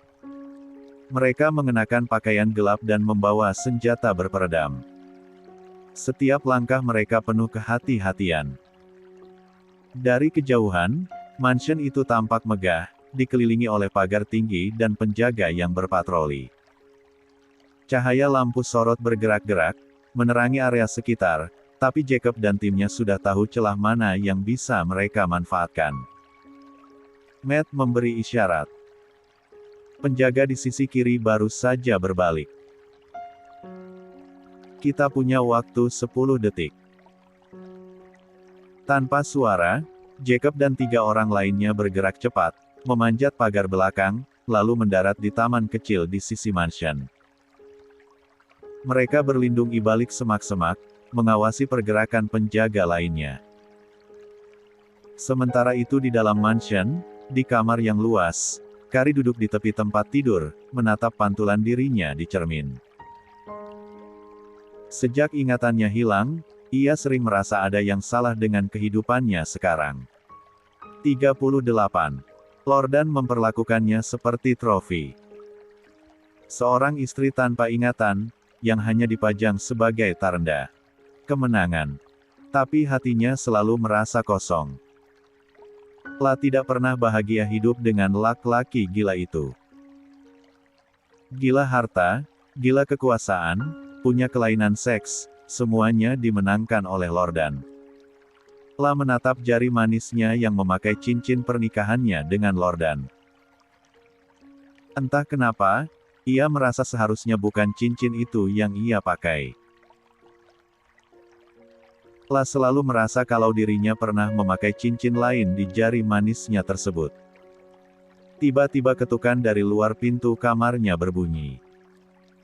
B: Mereka mengenakan pakaian gelap dan membawa senjata berperedam. Setiap langkah mereka penuh kehati-hatian. Dari kejauhan, mansion itu tampak megah, dikelilingi oleh pagar tinggi dan penjaga yang berpatroli. Cahaya lampu sorot bergerak-gerak, menerangi area sekitar, tapi Jacob dan timnya sudah tahu celah mana yang bisa mereka manfaatkan. Matt memberi isyarat. Penjaga di sisi kiri baru saja berbalik. Kita punya waktu 10 detik. Tanpa suara, Jacob dan 3 orang lainnya bergerak cepat, memanjat pagar belakang, lalu mendarat di taman kecil di sisi mansion. Mereka berlindung di balik semak-semak, mengawasi pergerakan penjaga lainnya. Sementara itu di dalam mansion, di kamar yang luas, Kari duduk di tepi tempat tidur, menatap pantulan dirinya di cermin. Sejak ingatannya hilang, ia sering merasa ada yang salah dengan kehidupannya sekarang. 38. Lordan memperlakukannya seperti trofi. Seorang istri tanpa ingatan, yang hanya dipajang sebagai tanda kemenangan. Tapi hatinya selalu merasa kosong. La tidak pernah bahagia hidup dengan laki-laki gila itu. Gila harta, gila kekuasaan, punya kelainan seks, semuanya dimenangkan oleh Lordan. La menatap jari manisnya yang memakai cincin pernikahannya dengan Lordan. Entah kenapa, ia merasa seharusnya bukan cincin itu yang ia pakai. La selalu merasa kalau dirinya pernah memakai cincin lain di jari manisnya tersebut. Tiba-tiba ketukan dari luar pintu kamarnya berbunyi.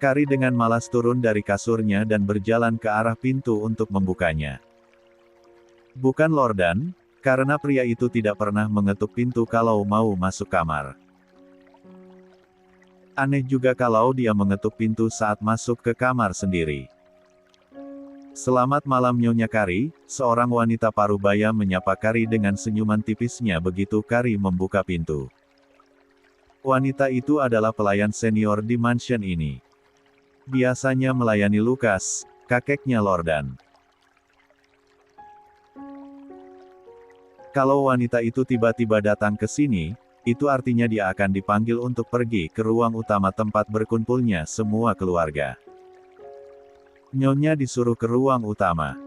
B: Kari dengan malas turun dari kasurnya dan berjalan ke arah pintu untuk membukanya. Bukan Lordan, karena pria itu tidak pernah mengetuk pintu kalau mau masuk kamar. Aneh juga kalau dia mengetuk pintu saat masuk ke kamar sendiri. Selamat malam Nyonya Kari, seorang wanita parubaya menyapa Kari dengan senyuman tipisnya begitu Kari membuka pintu. Wanita itu adalah pelayan senior di mansion ini. Biasanya melayani Lukas, kakeknya Lordan. Kalau wanita itu tiba-tiba datang ke sini, itu artinya dia akan dipanggil untuk pergi ke ruang utama tempat berkumpulnya semua keluarga. Nyonya disuruh ke ruang utama.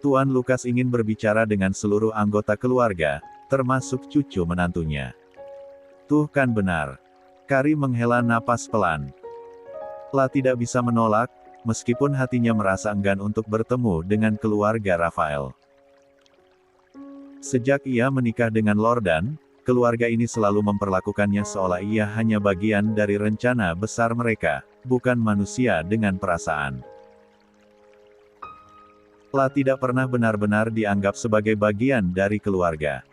B: Tuan Lukas ingin berbicara dengan seluruh anggota keluarga, termasuk cucu menantunya. Tuh kan benar. Kari menghela napas pelan. La tidak bisa menolak, meskipun hatinya merasa enggan untuk bertemu dengan keluarga Rafael. Sejak ia menikah dengan Lordan, keluarga ini selalu memperlakukannya seolah ia hanya bagian dari rencana besar mereka, bukan manusia dengan perasaan. La tidak pernah benar-benar dianggap sebagai bagian dari keluarga.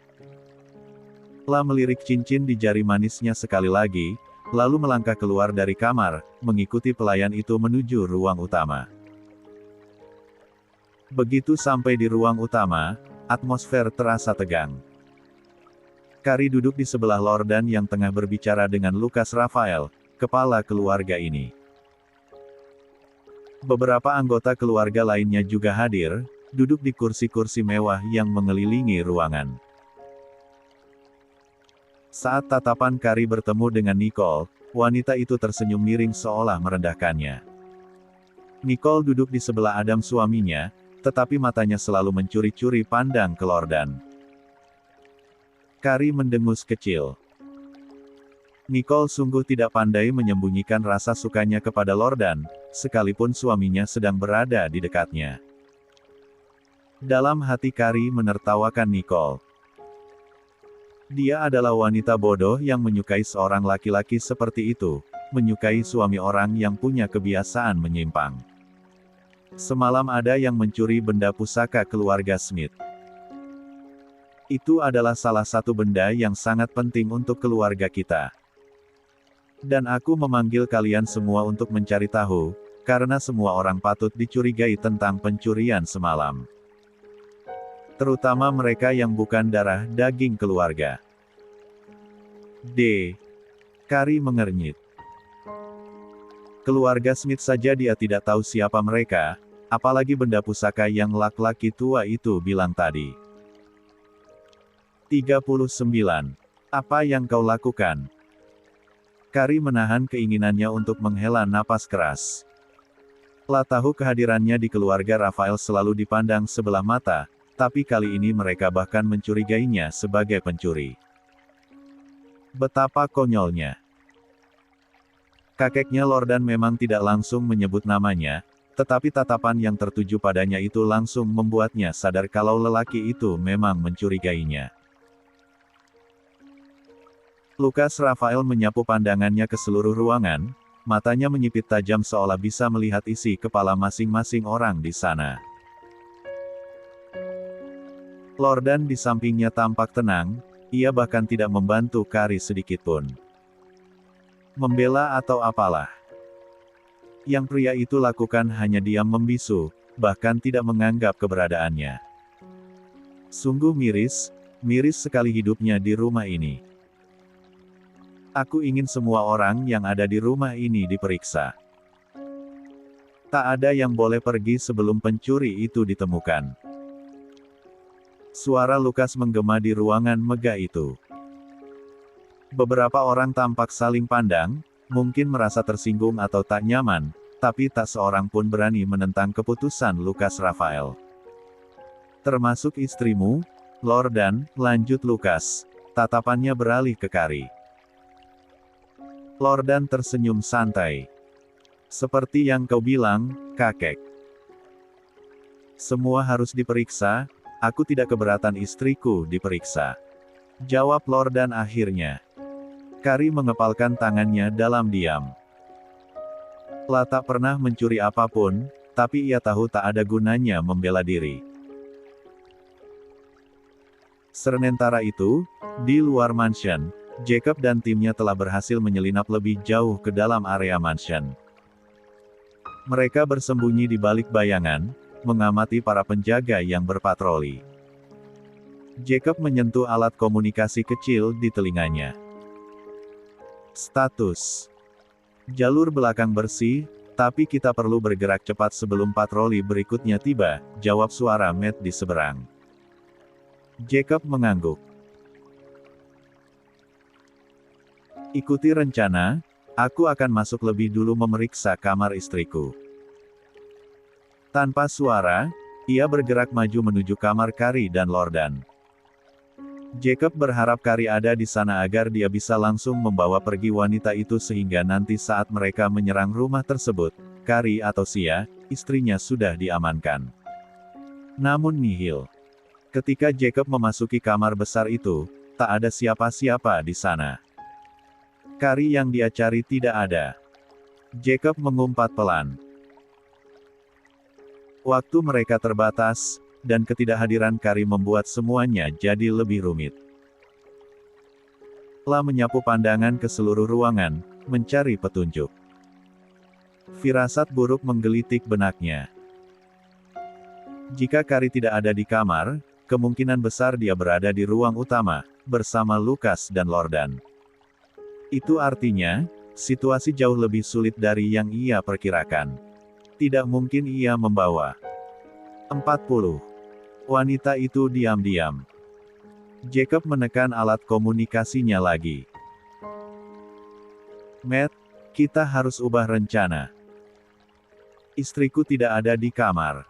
B: La melirik cincin di jari manisnya sekali lagi, lalu melangkah keluar dari kamar, mengikuti pelayan itu menuju ruang utama. Begitu sampai di ruang utama, atmosfer terasa tegang. Kari duduk di sebelah Lordan yang tengah berbicara dengan Lukas Rafael, kepala keluarga ini. Beberapa anggota keluarga lainnya juga hadir, duduk di kursi-kursi mewah yang mengelilingi ruangan. Saat tatapan Kari bertemu dengan Nicole, wanita itu tersenyum miring seolah merendahkannya. Nicole duduk di sebelah Adam suaminya, tetapi matanya selalu mencuri-curi pandang ke Lordan. Kari mendengus kecil. Nicole sungguh tidak pandai menyembunyikan rasa sukanya kepada Lordan, sekalipun suaminya sedang berada di dekatnya. Dalam hati Kari menertawakan Nicole. Dia adalah wanita bodoh yang menyukai seorang laki-laki seperti itu, menyukai suami orang yang punya kebiasaan menyimpang. Semalam ada yang mencuri benda pusaka keluarga Smith. Itu adalah salah satu benda yang sangat penting untuk keluarga kita. Dan aku memanggil kalian semua untuk mencari tahu, karena semua orang patut dicurigai tentang pencurian semalam. Terutama mereka yang bukan darah daging keluarga. Kari mengernyit. Keluarga Smith saja dia tidak tahu siapa mereka, apalagi benda pusaka yang laki-laki tua itu bilang tadi. 39. Apa yang kau lakukan? Kari menahan keinginannya untuk menghela napas keras. La tahu kehadirannya di keluarga Rafael selalu dipandang sebelah mata, tapi kali ini mereka bahkan mencurigainya sebagai pencuri. Betapa konyolnya. Kakeknya Lordan memang tidak langsung menyebut namanya, tetapi tatapan yang tertuju padanya itu langsung membuatnya sadar kalau lelaki itu memang mencurigainya. Lukas Rafael menyapu pandangannya ke seluruh ruangan, matanya menyipit tajam seolah bisa melihat isi kepala masing-masing orang di sana. Lordan di sampingnya tampak tenang, ia bahkan tidak membantu Kari sedikitpun. Membela atau apalah. Yang pria itu lakukan hanya diam membisu, bahkan tidak menganggap keberadaannya. Sungguh miris, miris sekali hidupnya di rumah ini. Aku ingin semua orang yang ada di rumah ini diperiksa. Tak ada yang boleh pergi sebelum pencuri itu ditemukan. Suara Lukas menggema di ruangan megah itu. Beberapa orang tampak saling pandang, mungkin merasa tersinggung atau tak nyaman, tapi tak seorang pun berani menentang keputusan Lukas Rafael. Termasuk istrimu, Lordan, lanjut Lukas. Tatapannya beralih ke Kari. Lordan tersenyum santai. Seperti yang kau bilang, kakek. Semua harus diperiksa, aku tidak keberatan istriku diperiksa. Jawab Lordan akhirnya. Kari mengepalkan tangannya dalam diam. La tak pernah mencuri apapun, tapi ia tahu tak ada gunanya membela diri. Sementara itu, di luar mansion, Jacob dan timnya telah berhasil menyelinap lebih jauh ke dalam area mansion. Mereka bersembunyi di balik bayangan, mengamati para penjaga yang berpatroli. Jacob menyentuh alat komunikasi kecil di telinganya. Status. Jalur belakang bersih, tapi kita perlu bergerak cepat sebelum patroli berikutnya tiba, jawab suara Matt di seberang. Jacob mengangguk. Ikuti rencana, aku akan masuk lebih dulu memeriksa kamar istriku. Tanpa suara, ia bergerak maju menuju kamar Kari dan Lordan. Jacob berharap Kari ada di sana agar dia bisa langsung membawa pergi wanita itu sehingga nanti saat mereka menyerang rumah tersebut, Kari atau Sia, istrinya sudah diamankan. Namun nihil. Ketika Jacob memasuki kamar besar itu, tak ada siapa-siapa di sana. Kari yang dia cari tidak ada. Jacob mengumpat pelan. Waktu mereka terbatas, dan ketidakhadiran Kari membuat semuanya jadi lebih rumit. La menyapu pandangan ke seluruh ruangan, mencari petunjuk. Firasat buruk menggelitik benaknya. Jika Kari tidak ada di kamar, kemungkinan besar dia berada di ruang utama, bersama Lukas dan Lordan. Itu artinya, situasi jauh lebih sulit dari yang ia perkirakan. Tidak mungkin ia membawa 40. Wanita itu diam-diam. Jacob menekan alat komunikasinya lagi. Matt, kita harus ubah rencana. Istriku tidak ada di kamar.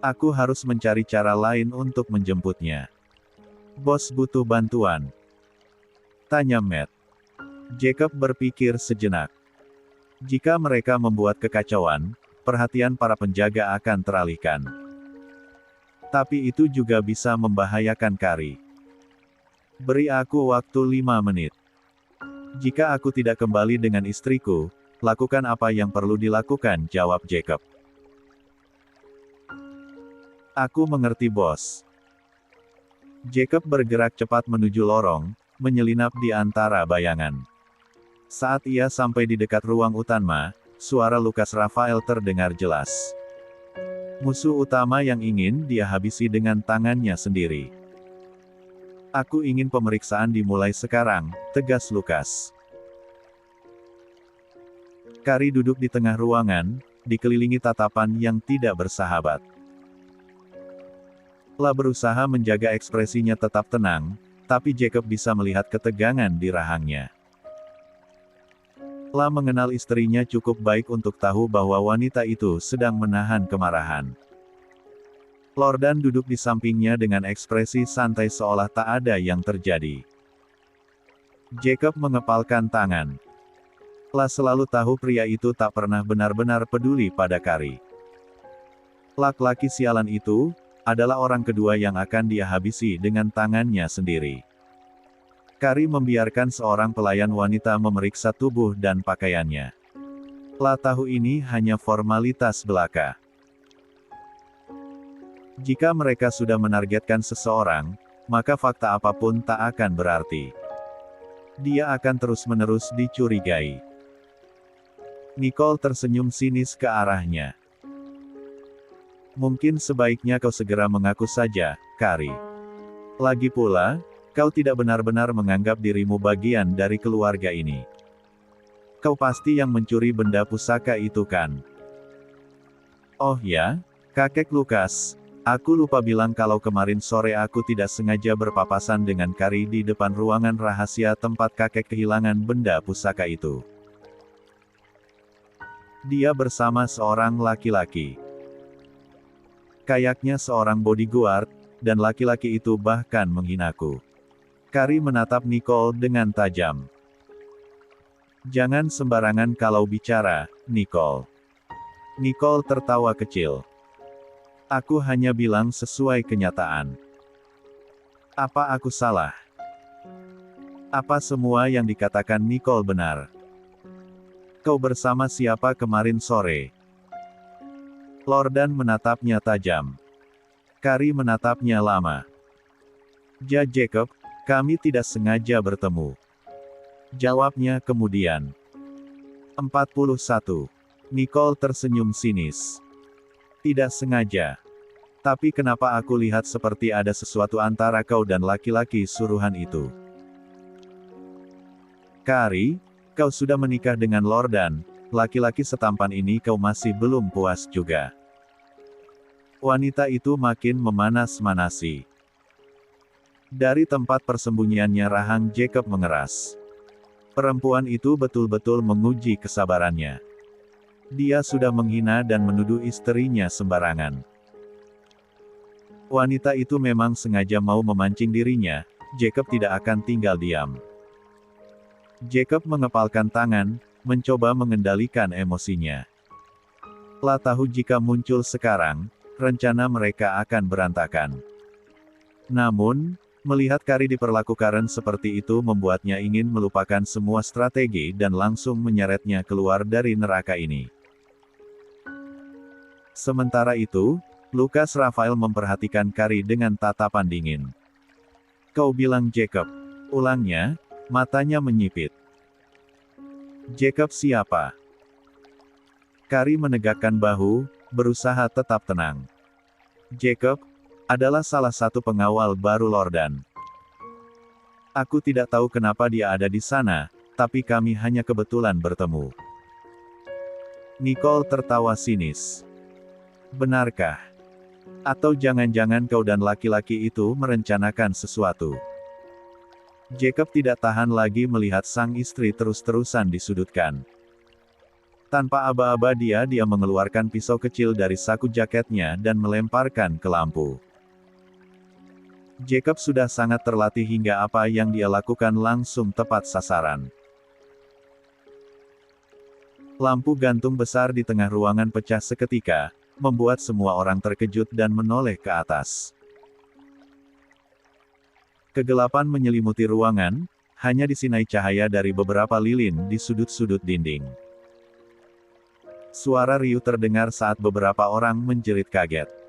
B: Aku harus mencari cara lain untuk menjemputnya. Bos butuh bantuan. Tanya Matt. Jacob berpikir sejenak. Jika mereka membuat kekacauan, perhatian para penjaga akan teralihkan. Tapi itu juga bisa membahayakan Kari. Beri aku waktu 5 menit. Jika aku tidak kembali dengan istriku, lakukan apa yang perlu dilakukan, jawab Jacob. Aku mengerti bos. Jacob bergerak cepat menuju lorong, menyelinap di antara bayangan. Saat ia sampai di dekat ruang utama, suara Lukas Rafael terdengar jelas. Musuh utama yang ingin dia habisi dengan tangannya sendiri. Aku ingin pemeriksaan dimulai sekarang, tegas Lukas. Kari duduk di tengah ruangan, dikelilingi tatapan yang tidak bersahabat. La berusaha menjaga ekspresinya tetap tenang, tapi Jacob bisa melihat ketegangan di rahangnya. La mengenal istrinya cukup baik untuk tahu bahwa wanita itu sedang menahan kemarahan. Lordan duduk di sampingnya dengan ekspresi santai seolah tak ada yang terjadi. Jacob mengepalkan tangan. La selalu tahu pria itu tak pernah benar-benar peduli pada Kari. Laki-laki sialan itu adalah orang kedua yang akan dia habisi dengan tangannya sendiri. Kari membiarkan seorang pelayan wanita memeriksa tubuh dan pakaiannya. La tahu ini hanya formalitas belaka. Jika mereka sudah menargetkan seseorang, maka fakta apapun tak akan berarti. Dia akan terus-menerus dicurigai. Nicole tersenyum sinis ke arahnya. Mungkin sebaiknya kau segera mengaku saja, Kari. Lagi pula, kau tidak benar-benar menganggap dirimu bagian dari keluarga ini. Kau pasti yang mencuri benda pusaka itu kan? Oh ya, kakek Lukas, aku lupa bilang kalau kemarin sore aku tidak sengaja berpapasan dengan Kari di depan ruangan rahasia tempat kakek kehilangan benda pusaka itu. Dia bersama seorang laki-laki. Kayaknya seorang bodyguard, dan laki-laki itu bahkan menghinaku. Kari menatap Nicole dengan tajam. Jangan sembarangan kalau bicara, Nicole. Nicole tertawa kecil. Aku hanya bilang sesuai kenyataan. Apa aku salah? Apa semua yang dikatakan Nicole benar? Kau bersama siapa kemarin sore? Lordan menatapnya tajam. Kari menatapnya lama. Jacob, kami tidak sengaja bertemu. Jawabnya kemudian. 41. Nicole tersenyum sinis. Tidak sengaja. Tapi kenapa aku lihat seperti ada sesuatu antara kau dan laki-laki suruhan itu? Kari, kau sudah menikah dengan Lordan, laki-laki setampan ini kau masih belum puas juga. Wanita itu makin memanas-manasi. Dari tempat persembunyiannya rahang Jacob mengeras. Perempuan itu betul-betul menguji kesabarannya. Dia sudah menghina dan menuduh istrinya sembarangan. Wanita itu memang sengaja mau memancing dirinya, Jacob tidak akan tinggal diam. Jacob mengepalkan tangan, mencoba mengendalikan emosinya. Lah tahu jika muncul sekarang, rencana mereka akan berantakan. Namun, melihat Kari diperlakukan seperti itu membuatnya ingin melupakan semua strategi dan langsung menyeretnya keluar dari neraka ini. Sementara itu, Lukas Rafael memperhatikan Kari dengan tatapan dingin. Kau bilang Jacob, ulangnya, matanya menyipit. Jacob siapa? Kari menegakkan bahu, berusaha tetap tenang. Jacob adalah salah satu pengawal baru Lordan. Aku tidak tahu kenapa dia ada di sana, tapi kami hanya kebetulan bertemu. Nicole tertawa sinis. Benarkah? Atau jangan-jangan kau dan laki-laki itu merencanakan sesuatu? Jacob tidak tahan lagi melihat sang istri terus-terusan disudutkan. Tanpa aba-aba dia mengeluarkan pisau kecil dari saku jaketnya dan melemparkan ke lampu. Jacob sudah sangat terlatih hingga apa yang dia lakukan langsung tepat sasaran. Lampu gantung besar di tengah ruangan pecah seketika, membuat semua orang terkejut dan menoleh ke atas. Kegelapan menyelimuti ruangan, hanya disinai cahaya dari beberapa lilin di sudut-sudut dinding. Suara riuh terdengar saat beberapa orang menjerit kaget.